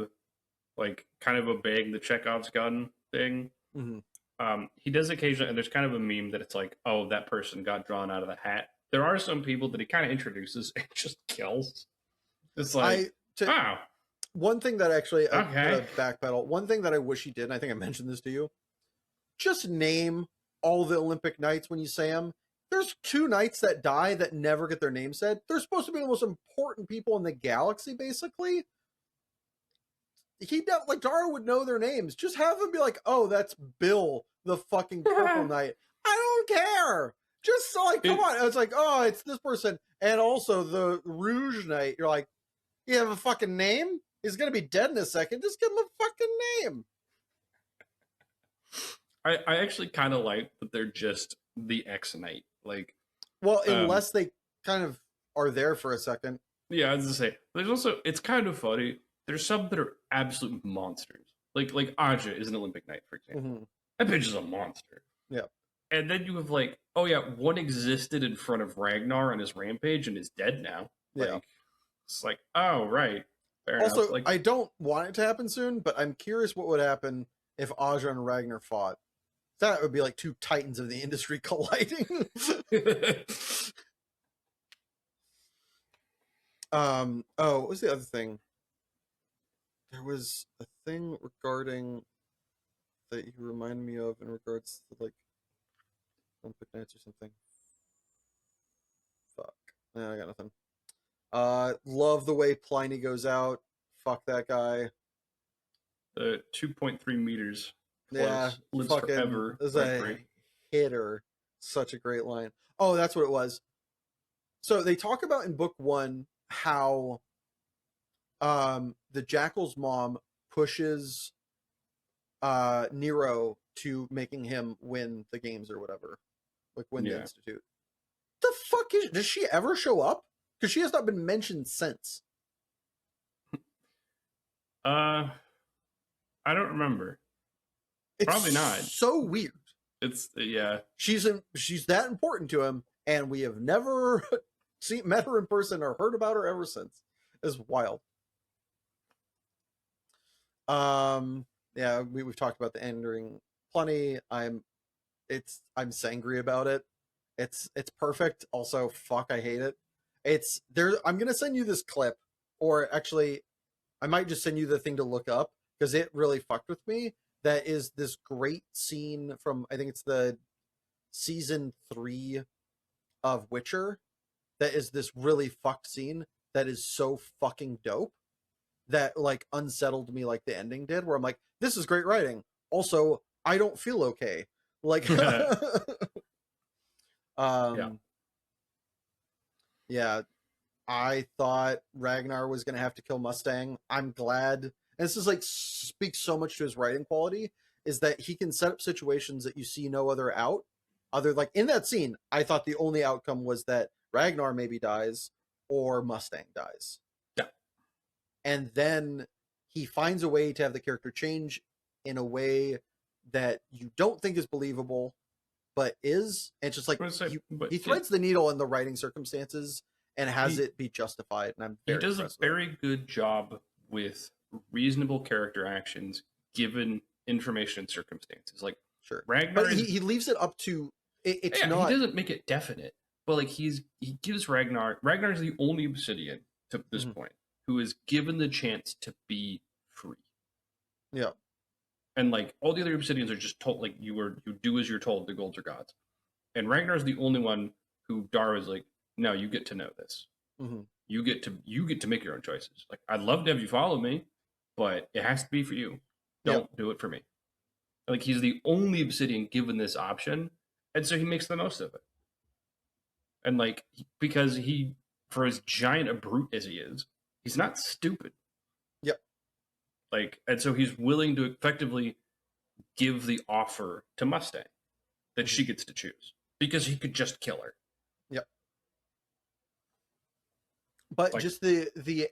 like, kind of obeying the Chekhov's gun thing. He does occasionally, and there's kind of a meme that it's like, oh, that person got drawn out of the hat. There are some people that he kind of introduces and just kills. It's like, wow. One thing that actually, I'm Okay. gonna backpedal. One thing that I wish he did, and I think I mentioned this to you, just name all the Olympic Knights when you say them. There's 2 knights that die that never get their name said. They're supposed to be the most important people in the galaxy, basically. Like, Dara would know their names. Just have them be like, oh, that's Bill, the fucking purple knight. I don't care. Just so, like, come on. It's like, oh, it's this person. And also the Rouge Knight. You're like, you have a fucking name? He's going to be dead in a second. Just give him a fucking name. I actually kind of like that they're just the X-Knight. Like, well, unless they kind of are there for a second. Yeah, I was gonna say, there's also, it's kind of funny. There's some that are absolute monsters. Like Aja is an Olympic Knight, for example. That bitch is a monster. Yeah. And then you have like, oh yeah, one existed in front of Ragnar on his rampage and is dead now. Like, Yeah. It's like, oh right. Fair Also, enough. Like, I don't want it to happen soon, but I'm curious what would happen if Aja and Ragnar fought. That would be like 2 titans of the industry colliding. What was the other thing? There was a thing regarding that you remind me of in regards to, like, Olympic Knights or something. Fuck. Nah, I got nothing. Love the way Pliny goes out. Fuck that guy. the 2.3 meters. Yeah, Lives fucking forever. is a hitter. Such a great line. Oh, that's what it was. So they talk about in book 1 how the Jackal's mom pushes Nero to making him win the games or whatever, like win the institute. The fuck does she ever show up? Because she has not been mentioned since. I don't remember. It's probably not. So weird. It's She's that important to him, and we have never met her in person or heard about her ever since. It's wild. Yeah, we've talked about the ending plenty. I'm sangry about it. It's perfect. Also, fuck, I hate it. It's there. I'm gonna send you this clip, or actually, I might just send you the thing to look up because it really fucked with me. That is this great scene from, I think it's the season 3 of Witcher. That is this really fucked scene that is so fucking dope that, like, unsettled me like the ending did, where I'm like, this is great writing. Also, I don't feel okay. Like, yeah, I thought Ragnar was going to have to kill Mustang. I'm glad. And this is like speaks so much to his writing quality, is that he can set up situations that you see no other out. Other, like in that scene, I thought the only outcome was that Ragnar maybe dies or Mustang dies. Yeah. And then he finds a way to have the character change in a way that you don't think is believable, but is. And it's just like he threads the needle in the writing circumstances and has it be justified. And I'm very he does a very good job with reasonable character actions given information and circumstances. Like, sure, Ragnar, but he leaves it up to it's not. He doesn't make it definite, but like he gives Ragnar's the only Obsidian to this point who is given the chance to be free. Yeah. And like all the other Obsidians are just told, like, you do as you're told, the golds are gods. And Ragnar's the only one who Dara's like, no, you get to know this. You get to make your own choices. Like, I'd love to have you follow me, but it has to be for you. Don't do it for me. Like, he's the only Obsidian given this option, and so he makes the most of it. And like because he, for as giant a brute as he is, he's not stupid. Yep. Like, and so he's willing to effectively give the offer to Mustang that she gets to choose because he could just kill her. Yep. But Like- just the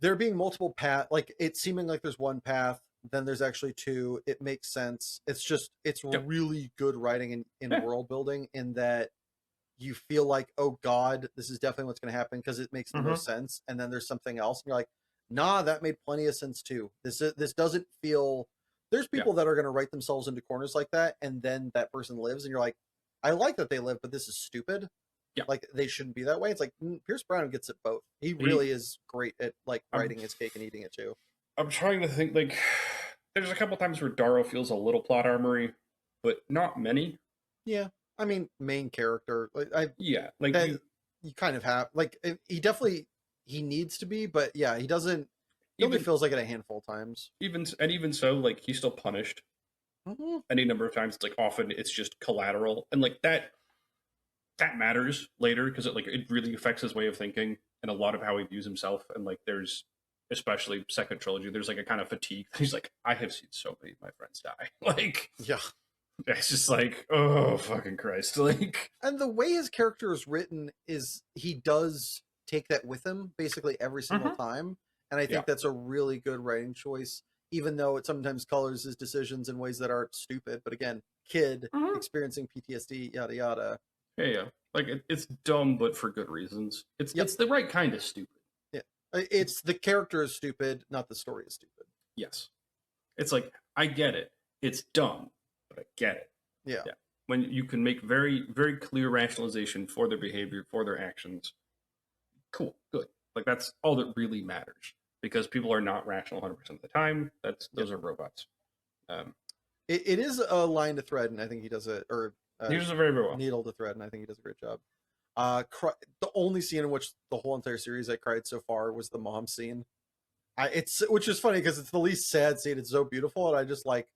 there being multiple path, like it seeming like there's one path, then there's actually two. It makes sense. It's just it's Yep. really good writing in Yeah. world building in that you feel like, oh God, this is definitely what's going to happen because it makes the most sense. And then there's something else, and you're like, nah, that made plenty of sense too. This doesn't feel. There's people that are going to write themselves into corners like that, and then that person lives, and you're like, I like that they live, but this is stupid. Yeah. Like they shouldn't be that way. It's like Pierce Brown gets it both. He really is great at like writing his cake and eating it too. I'm trying to think. Like, there's a couple times where Darrow feels a little plot armory, but not many. Yeah, I mean, main character. Like Yeah, like you kind of have like he definitely he needs to be, but yeah, he doesn't. He only even feels like it a handful of times. even so, like he's still punished any number of times. It's like often it's just collateral, and like that matters later because it really affects his way of thinking and a lot of how he views himself. And like there's especially second trilogy, there's like a kind of fatigue. He's like, I have seen so many of my friends die. Like, Yeah. it's just like, oh fucking Christ. Like, And the way his character is written is he does take that with him basically every single time. And I think that's a really good writing choice, even though it sometimes colors his decisions in ways that are stupid. But again, kid experiencing PTSD, yada yada. yeah. Like it's dumb, but for good reasons. It's the right kind of stupid. Yeah. It's the character is stupid, not the story is stupid. Yes. It's like, I get it. It's dumb, but I get it. Yeah. When you can make very, very clear rationalization for their behavior, for their actions, cool, good. Like that's all that really matters because people are not rational 100% of the time. Those are robots. It is a line to thread, and I think he does it, or He does it very, very well. needle to thread, and I think he does a great job. The only scene in which the whole entire series I cried so far was the mom scene. Which is funny because it's the least sad scene. It's so beautiful, and I just like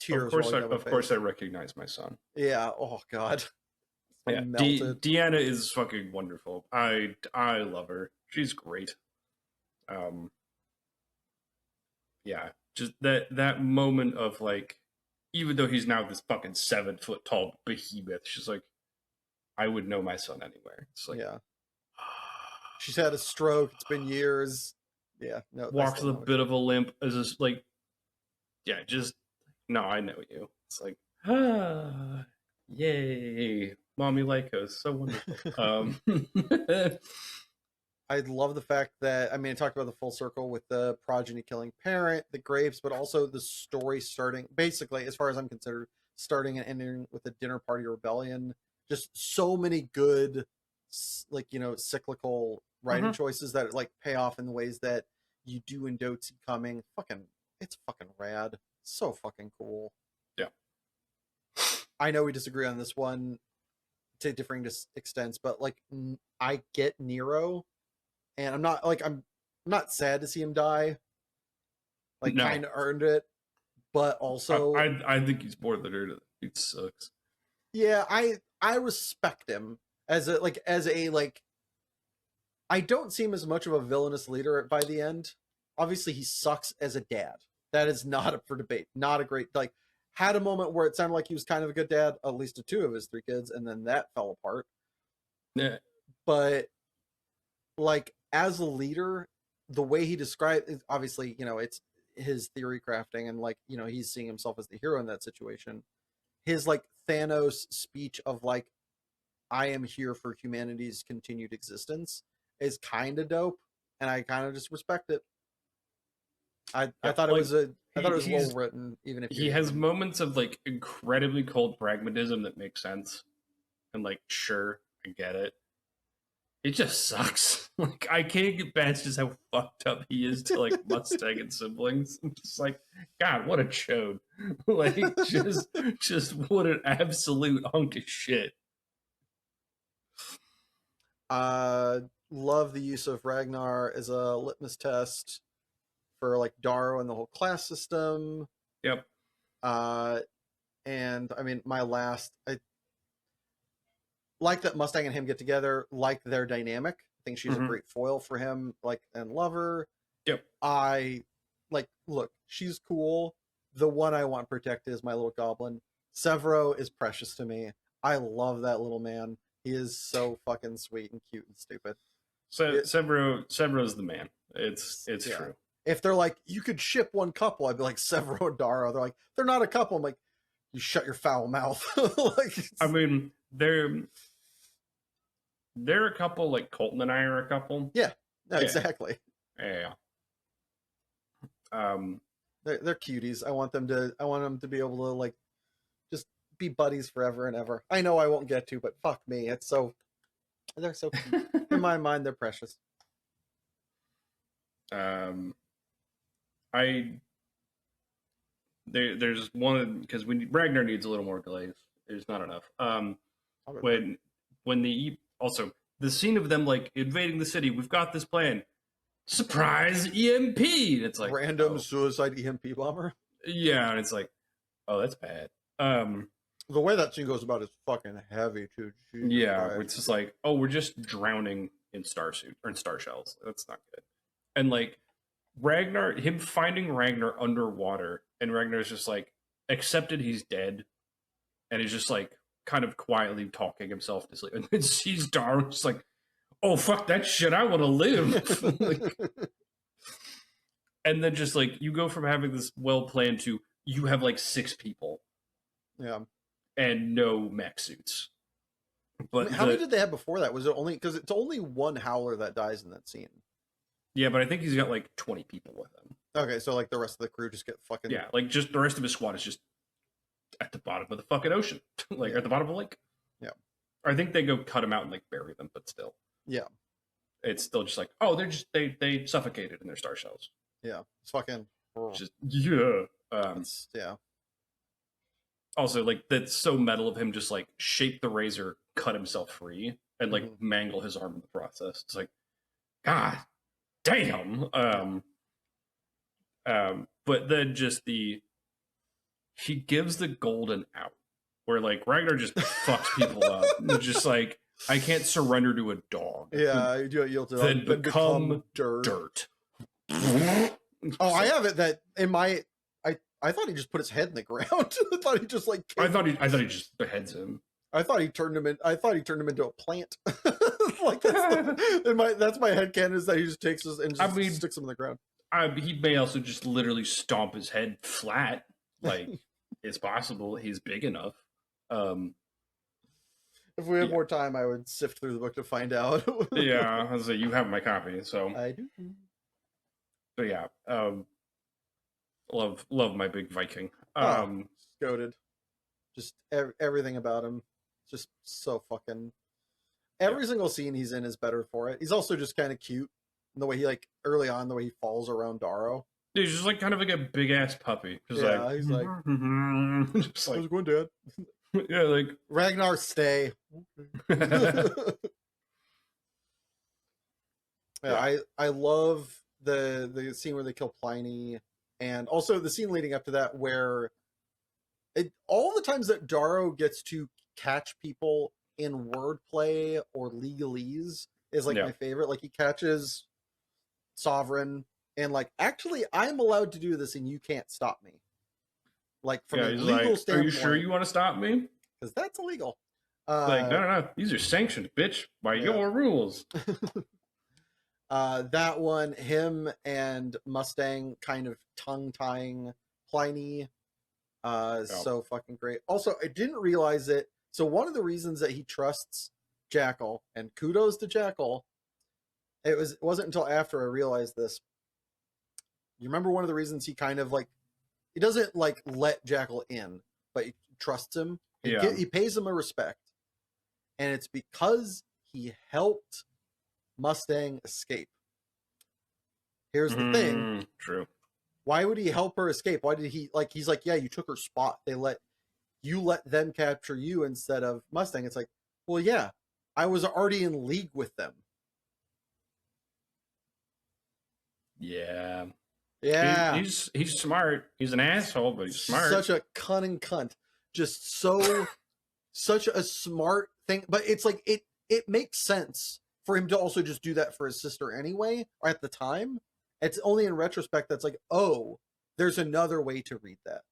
tears. Of course, I recognize my son. Yeah. Oh God. Yeah. Deanna is fucking wonderful. I love her. She's great. Yeah. Just that moment of like, even though he's now this fucking 7 foot tall behemoth, she's like, I would know my son anywhere. It's like, yeah. She's had a stroke. It's been years. Yeah. No. Walks with a bit of a limp. Is just like, yeah, just no, I know you. It's like, yay, mommy Lycos, so wonderful. I love the fact that I talked about the full circle with the progeny killing parent, the grapes, but also the story starting basically, as far as I'm considered, starting and ending with the dinner party rebellion. Just so many good, cyclical writing choices that like pay off in the ways that you do in Dotsy coming. It's fucking rad. So fucking cool. Yeah. I know we disagree on this one to differing extents, but like I get Nero, and I'm not sad to see him die. Like, kind of earned it, but also I think he's more than earned it. He sucks. Yeah, I respect him as a I don't see him as much of a villainous leader by the end. Obviously, he sucks as a dad. That is not up for debate. Not a great had a moment where it sounded like he was kind of a good dad, at least to 2 of his 3 kids, and then that fell apart. Yeah. But like as a leader, the way he described it, obviously, it's his theory crafting and he's seeing himself as the hero in that situation. His Thanos speech of I am here for humanity's continued existence is kind of dope, and I kind of just respect it. I thought it was well written, even if he has moments of incredibly cold pragmatism that make sense, and sure, I get it. It just sucks. I can't get past just how fucked up he is to Mustang and siblings. I'm just God, what a chode! Just what an absolute hunk of shit. Love the use of Ragnar as a litmus test for Darrow and the whole class system. Yep. And my last like that Mustang and him get together, like their dynamic. I think she's a Mhm. great foil for him, like, and love her. Yep. Look, she's cool. The one I want protected is my little goblin. Severo is precious to me. I love that little man. He is so fucking sweet and cute and stupid. So It- Severo's the man. It's Yeah. true. If they're like, you could ship one couple, I'd be like, Severo and Dara. They're like, they're not a couple. I'm like, you shut your foul mouth. Like, I mean, they're a couple. Like Colton and I are a couple. no, exactly. Yeah. They're cuties. I want them to be able to like just be buddies forever and ever. I know I won't get to, but fuck me. They're so cute. In my mind, they're precious. There's one because Ragnar needs a little more glaze. There's not enough. When also the scene of them like invading the city, we've got this plan. Surprise EMP! And it's like Random suicide EMP bomber. Yeah, and it's like, oh, that's bad. The way that scene goes about is fucking heavy too. Jesus Yeah, Christ. it's just like, oh, we're just drowning in star shells. That's not good. And like him finding Ragnar underwater, and Ragnar's just like accepted he's dead, and he's just like kind of quietly talking himself to sleep, and then sees Dara just like, oh fuck that shit, I want to live. Like, and then just like you go from having this well planned to you have like 6 people. Yeah. And no mech suits. But how many did they have before that? Was it only because it's only one howler that dies in that scene? Yeah, but I think he's got like 20 people with him. Okay, so like the rest of the crew just get fucking like just the rest of his squad is just at the bottom of the fucking ocean, like at the bottom of a lake. Yeah, or I think they go cut them out and like bury them, but still, yeah, it's still just like, oh, they're just they suffocated in their star shells. Yeah, it's fucking just yeah. Yeah. Also, like that's so metal of him, just like shape the razor, cut himself free, and like mangle his arm in the process. It's like, God damn. But then just he gives the golden out, where like Ragnar just fucks people up. Just like, I can't surrender to a dog. Yeah, you do it, you'll then become dirt. Oh, I have it that in my. I thought he just put his head in the ground. I thought he just like. I thought he just beheads him. I thought he turned him into a plant. Like that's my headcanon is that he just takes us and just sticks him in the ground. He may also just literally stomp his head flat. Like it's possible. He's big enough. If we had more time, I would sift through the book to find out. Yeah, I was like, you have my copy, so I do. But yeah, love my big Viking. Goated. Just everything about him, just so fucking. Every single scene he's in is better for it. He's also just kind of cute. And the way he like early on, the way he falls around Daro. He's just like kind of like a big ass puppy. He's like, just like, how's it going, Dad? Yeah, like Ragnar, stay. Yeah, I love the scene where they kill Pliny, and also the scene leading up to that where all the times that Daro gets to catch people in wordplay or legalese is like my favorite. Like he catches Sovereign and like, actually I'm allowed to do this and you can't stop me. Like from a legal standpoint. Are you sure you want to stop me? Because that's illegal. Like, no, these are sanctioned, bitch, by your rules. That one, him and Mustang kind of tongue-tying Pliny, so fucking great. Also, I didn't realize it. So one of the reasons that he trusts Jackal, and kudos to Jackal, it wasn't until after I realized this. You remember one of the reasons he kind of like, he doesn't like let Jackal in, but he trusts him. He pays him a respect. And it's because he helped Mustang escape. Here's the thing. True. Why would he help her escape? Why did he like? He's like, yeah, you took her spot. Let them capture you instead of Mustang. It's like, well, yeah, I was already in league with them. Yeah. Yeah. He's smart. He's an asshole, but he's smart. Such a cunning cunt. Just so such a smart thing, but it's like it makes sense for him to also just do that for his sister anyway, or at the time. It's only in retrospect that's like, oh, there's another way to read that.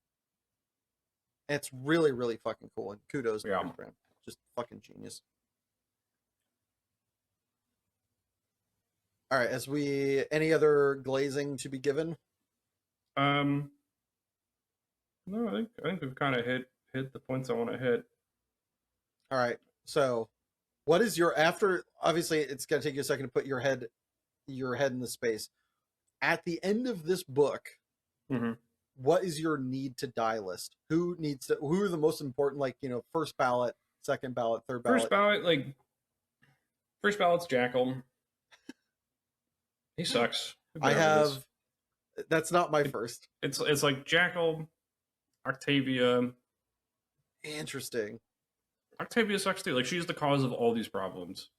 And it's really, really fucking cool. And kudos to Chris Brand. Just fucking genius. All right, any other glazing to be given? No, I think we've kind of hit the points I want to hit. All right. So, what is your after? Obviously, it's gonna take you a second to put your head in the space. At the end of this book, what is your need to die list? Who are the most important? Like, first ballot, second ballot, third ballot. First ballot's Jackal. He sucks. That's not my first. It's like Jackal, Octavia. Interesting. Octavia sucks too. Like, she's the cause of all these problems.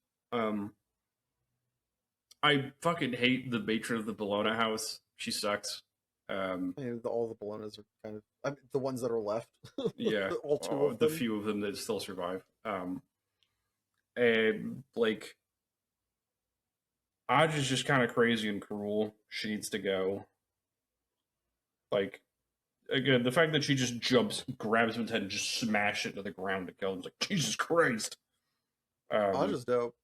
I fucking hate the matron of the Bologna house. She sucks. All the Bolognas are kind of the ones that are left. Yeah, all two of them. The few of them that still survive. And like, Aj is just kind of crazy and cruel. She needs to go. Like, again, the fact that she just jumps, grabs him head, and just smash it to the ground to kill him. It's like, Jesus Christ. Aj is dope.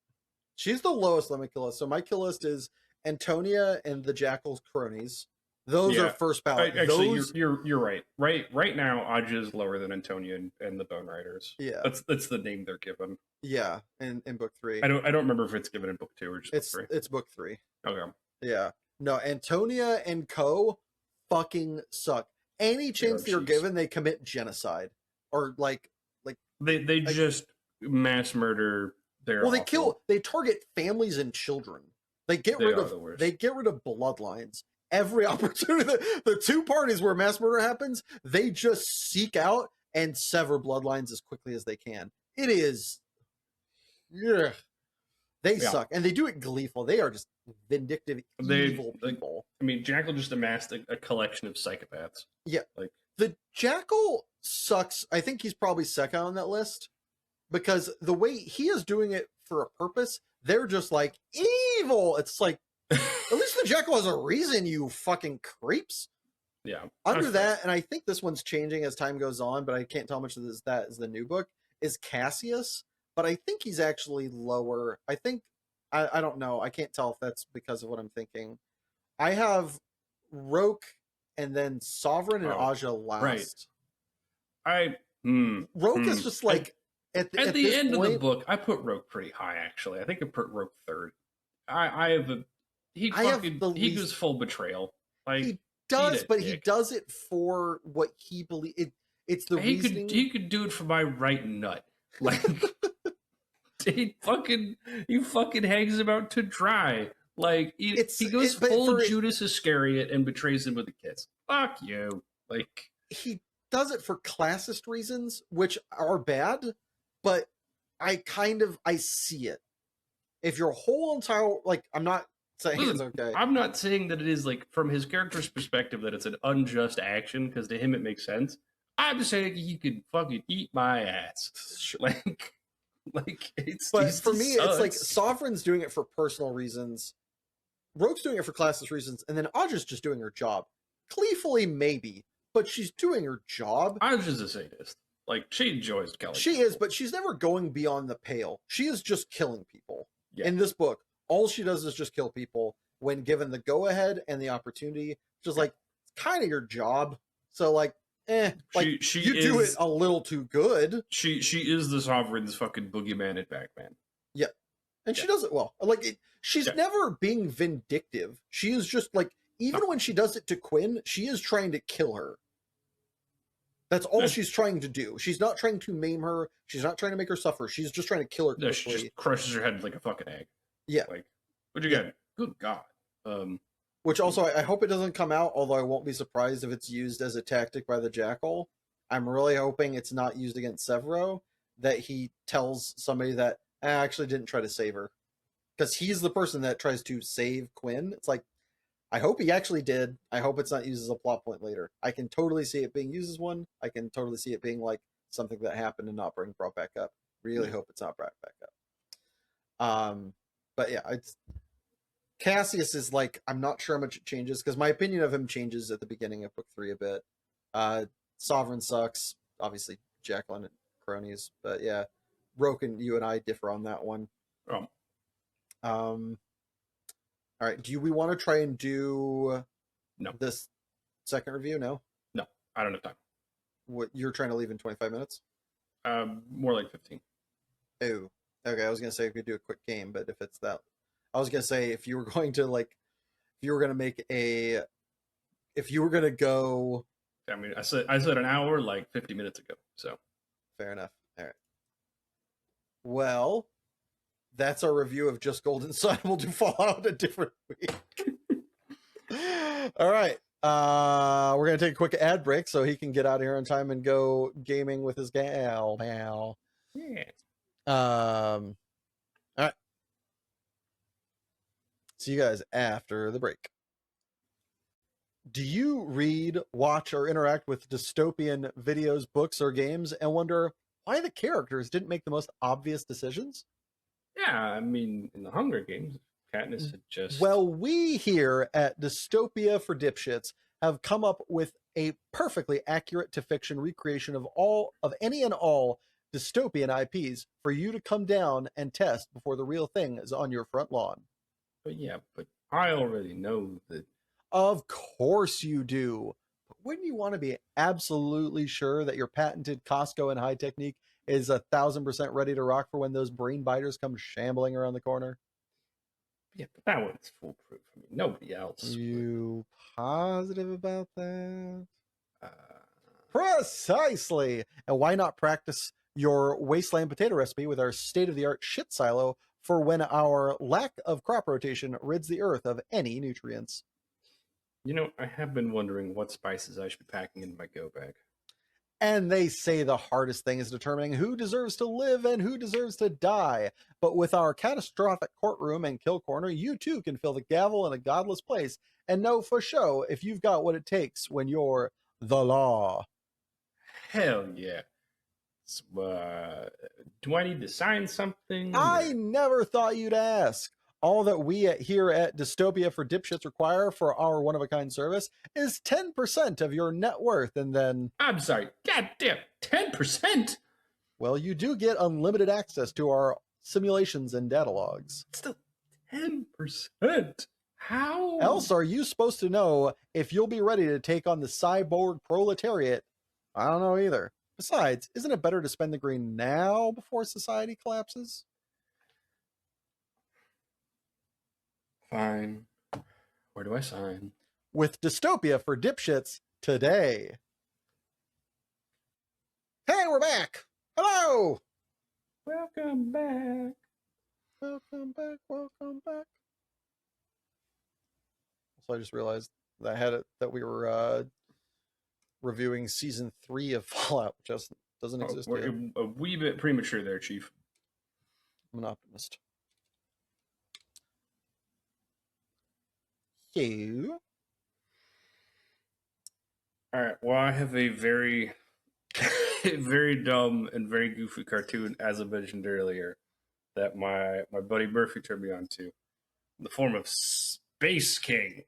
She's the lowest limit kill list. So my kill list is Antonia and the Jackal's cronies. Those are first ballot. Actually, you're right. Right now, Aj is lower than Antonia and the Bone Riders. Yeah, that's the name they're given. Yeah, in book 3. I don't remember if it's given in book 2 or just book 3. It's book 3. Okay. Yeah. No, Antonia and Co. fucking suck. Any chance they're given, they commit genocide or like they just mass murder. They target families and children. They get rid of bloodlines. Every opportunity, the two parties where mass murder happens, they just seek out and sever bloodlines as quickly as they can. It is, they suck, and they do it gleeful. They are just vindictive, evil people. I mean, Jackal just amassed a collection of psychopaths. Yeah, the Jackal sucks. I think he's probably second on that list because the way he is doing it for a purpose, they're just like evil. It's like, at least the Jackal has a reason, you fucking creeps. Yeah. Under that, and I think this one's changing as time goes on, but I can't tell how much of that is the new book, is Cassius. But I think he's actually lower. I think, I don't know. I can't tell if that's because of what I'm thinking. I have Roke and then Sovereign and Aja last. Right. Roke is just like, at the end of the book, I put Roke pretty high, actually. I think I put Roke third. He goes full betrayal. Like, he does, but he does it for what he believes. It's the reasoning. He could do it for my right nut. Like, he fucking hangs him out to dry. Like, he goes full Judas Iscariot and betrays him with a kiss. Fuck you. Like, he does it for classist reasons, which are bad, but I see it. If your whole entire, like, I'm not saying it's okay. I'm not saying that it is, like, from his character's perspective, that it's an unjust action, because to him it makes sense. I'm just saying he could fucking eat my ass. Sure. Like, but for me, it's like Sovereign's doing it for personal reasons, Rogue's doing it for classist reasons, and then Aja's just doing her job. Gleefully, maybe, but she's doing her job. Aja's a sadist. Like, she enjoys killing people. She is, but she's never going beyond the pale. She is just killing people. Yeah. In this book, all she does is just kill people when given the go-ahead and the opportunity. Just like, it's kind of your job. So, like, you do it a little too good. She is the Sovereign's fucking boogeyman at Batman. Yeah. And she does it well. Like, she's never being vindictive. She is just, like, even when she does it to Quinn, she is trying to kill her. That's all she's trying to do. She's not trying to maim her. She's not trying to make her suffer. She's just trying to kill her quickly. She just crushes her head like a fucking egg. Yeah. Like, what'd you get? Good God. Which also, I hope it doesn't come out, although I won't be surprised if it's used as a tactic by the Jackal. I'm really hoping it's not used against Severo, that he tells somebody that, I actually didn't try to save her. Because he's the person that tries to save Quinn. It's like, I hope he actually did. I hope it's not used as a plot point later. I can totally see it being used as one. I can totally see it being like something that happened and not brought back up. Really Yeah. hope it's not brought back up. But yeah, it's Cassius is like, I'm not sure how much it changes because my opinion of him changes at the beginning of book 3 a bit. Sovereign sucks, obviously Jacqueline and cronies, but yeah, Roken, you and I differ on that one. Oh, All right, do we want to try and do No. this second review? No, no, I don't have time. what you're trying to leave in 25 minutes? More like 15. Oh, okay. I was gonna say we could do a quick game, but if it's that, I was gonna say if you were going to like, if you were gonna make a, if you were gonna go, I mean, I said an hour like 50 minutes ago. So fair enough. All right. Well, that's our review of Just Golden Sun. We'll do Fallout a different week. All right. We're gonna take a quick ad break so he can get out of here on time and go gaming with his gal. yeah. All right. See you guys after the break. Do you read, watch, or interact with dystopian videos, books, or games and wonder why the characters didn't make the most obvious decisions? Yeah, I mean, in the Hunger Games, Katniss had just Well, we here at Dystopia for Dipshits have come up with a perfectly accurate to fiction recreation of any and all dystopian IPs for you to come down and test before the real thing is on your front lawn. but I already know that. Of course you do. But wouldn't you want to be absolutely sure that your patented Costco and high technique is 1,000% ready to rock for when those brain biters come shambling around the corner? Yeah, but that one's foolproof. I mean, nobody else. You positive about that? Uh, Precisely. And why not practice your wasteland potato recipe with our state-of-the-art shit silo for when our lack of crop rotation rids the earth of any nutrients? I have been wondering what spices I should be packing in my go bag. And they say the hardest thing is determining who deserves to live and who deserves to die. But with our catastrophic courtroom and kill corner, you too can fill the gavel in a godless place and know for show if you've got what it takes when you're the law. Hell yeah. So, do I need to sign something? I never thought you'd ask. All that we here at Dystopia for Dipshits require for our one-of-a-kind service is 10% of your net worth, and then, I'm sorry. God damn, 10%? well, you do get unlimited access to our simulations and data logs. Still 10%? How? Else are you supposed to know if you'll be ready to take on the cyborg proletariat? I don't know either. Besides, isn't it better to spend the green now before society collapses? Fine. Where do I sign? With Dystopia for Dipshits today. Hey, we're back! Hello! Welcome back. Welcome back, welcome back. So I just realized that I had it that we were reviewing season 3 of Fallout, which just doesn't exist yet. We're a wee bit premature there, Chief. I'm an optimist. So, All right. Well, I have a very, very dumb and very goofy cartoon, as I mentioned earlier, that my buddy Murphy turned me on to, in the form of Space King.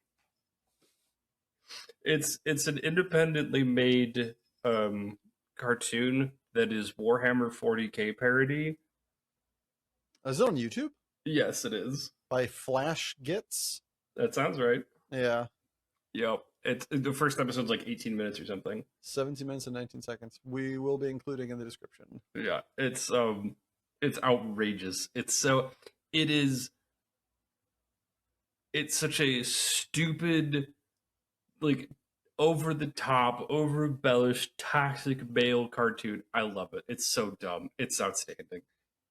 It's an independently made cartoon that is Warhammer 40K parody. is it on YouTube? Yes, it is. By Flash Gits? That sounds right. Yeah. Yep. It's the first episode's like 18 minutes or something. 17 minutes and 19 seconds. We will be including in the description. Yeah, it's outrageous. It's such a stupid, like, over the top, over embellished, toxic male cartoon. I love it. It's so dumb. It's outstanding.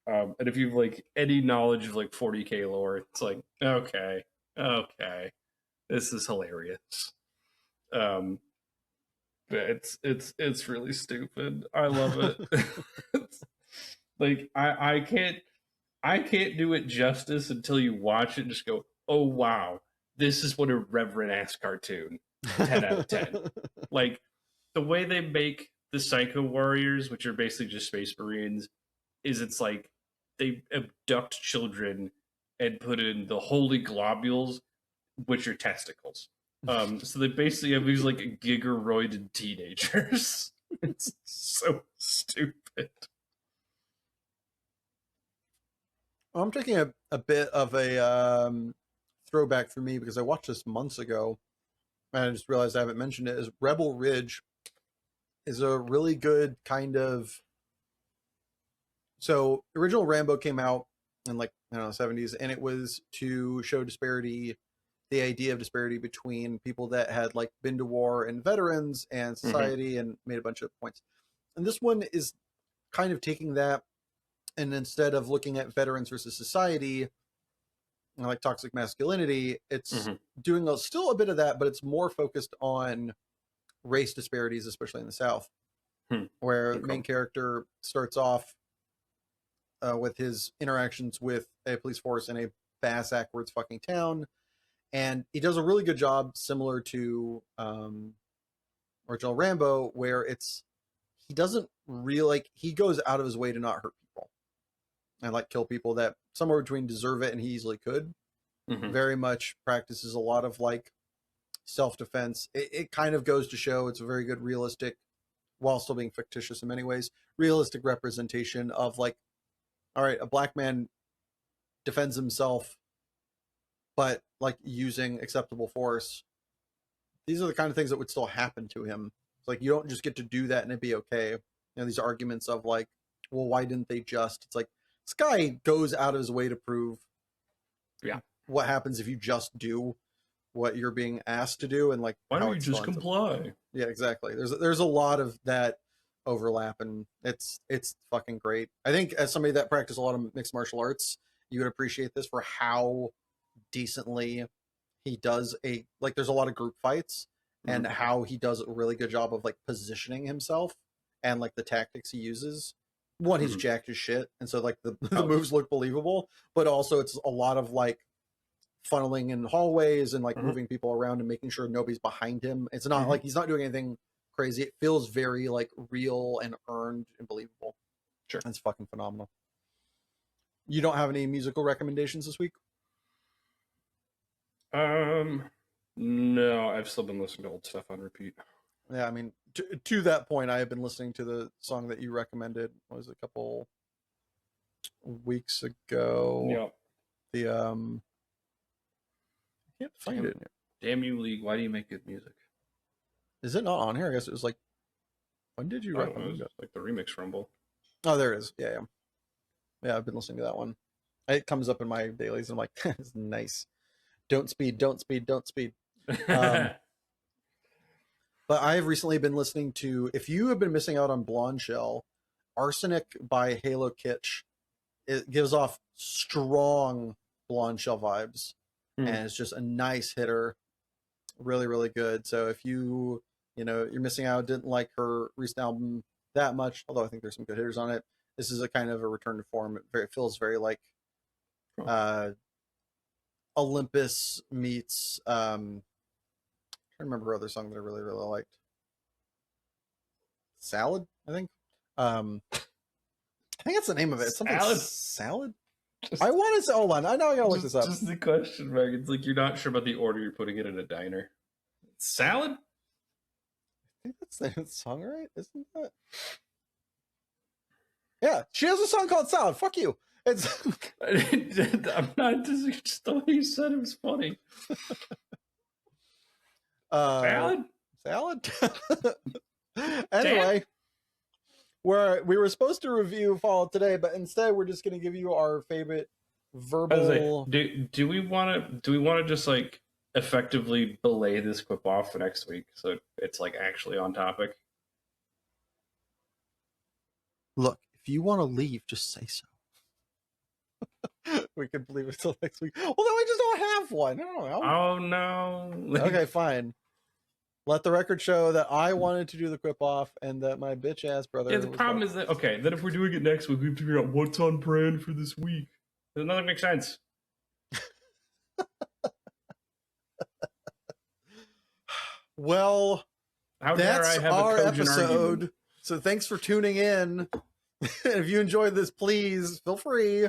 And if you've like any knowledge of like 40K lore, it's like, okay, this is hilarious. But it's really stupid. I love it. Like I can't do it justice until you watch it and just go, oh wow, this is what a reverent ass cartoon. 10 out of 10. Like the way they make the Psycho Warriors, which are basically just Space Marines, is it's like they abduct children and put in the holy globules, which are testicles. So they basically have these like gigaroided teenagers. It's so stupid. I'm taking a bit of a throwback for me because I watched this months ago and I just realized I haven't mentioned it. Is Rebel Ridge is a really good kind of. So original Rambo came out in like, I don't know, 70s, and it was to show disparity, the idea of disparity between people that had like been to war and veterans and society, and made a bunch of points. And this one is kind of taking that, and instead of looking at veterans versus society, like toxic masculinity, it's doing still a bit of that, but it's more focused on race disparities, especially in the South, where the main character starts off with his interactions with a police force in a bass-ackwards fucking town, and he does a really good job, similar to original Rambo, where he doesn't really like, he goes out of his way to not hurt people and like kill people that somewhere between deserve it and he easily could. Very much practices a lot of like self-defense. It kind of goes to show it's a very good realistic, while still being fictitious in many ways, realistic representation of like, all right, a black man defends himself, but like using acceptable force. These are the kind of things that would still happen to him. It's like, you don't just get to do that and it'd be okay. You know, these arguments of like, well, why didn't they just? It's like, this guy goes out of his way to prove what happens if you just do what you're being asked to do, and like, why don't you just comply? Yeah, exactly. There's a lot of that overlap, and it's fucking great. I think as somebody that practiced a lot of mixed martial arts, you would appreciate this for how decently he does there's a lot of group fights, and how he does a really good job of like positioning himself and like the tactics he uses. One, he's jacked as shit, and so like the moves look believable, but also it's a lot of like funneling in hallways and like moving people around and making sure nobody's behind him. It's not like he's not doing anything crazy. It feels very like real and earned and believable. Sure. It's fucking phenomenal. You don't have any musical recommendations this week? No, I've still been listening to old stuff on repeat. Yeah, I mean, to that point, I have been listening to the song that you recommended. What was it, a couple weeks ago? Yeah. The I can't find it. Damn you, League! Why do you make good music? Is it not on here? I guess it was like, when did you recommend it? Like the remix rumble. Oh, there it is. Yeah. I've been listening to that one. It comes up in my dailies, and I'm like, it's nice. Don't speed. But I've recently been listening to, if you have been missing out on Blonde Shell, Arsenic by Halo Kitsch. It gives off strong Blonde Shell vibes, and it's just a nice hitter. Really, really good. So if you're missing out, didn't like her recent album that much, although I think there's some good hitters on it, this is a kind of a return to form. It feels very like Olympus meets I can't remember her other song that I really, really liked. Salad, I think. I think that's the name of it. It's something salad. I want to say, hold on. I know I gotta look this up. Just the question mark. It's like you're not sure about the order you're putting it in a diner. Salad? I think that's the name of the song, right? Isn't that? Yeah, she has a song called Salad. Fuck you. It's. I'm not just the way you said it was funny. Salad. Anyway, we were supposed to review Fallout today, but instead we're just going to give you our favorite verbal. Do we want to just like effectively belay this quip off for next week so it's like actually on topic? Look, if you want to leave, just say so. We could leave it till next week. Well, then we just don't have one. I don't know. Oh no. Okay, fine. Let the record show that I wanted to do the quip off and that my bitch ass brother. Yeah, the problem is that then if we're doing it next week, we have to figure out what's on brand for this week. Nothing makes sense. Well, that's our episode. So thanks for tuning in. If you enjoyed this, please feel free,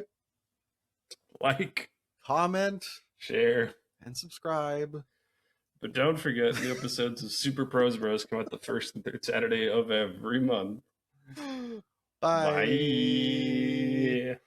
Like, comment, share. and subscribe. But don't forget, new episodes of Super Pros Bros come out the first and third Saturday of every month. Bye. Bye.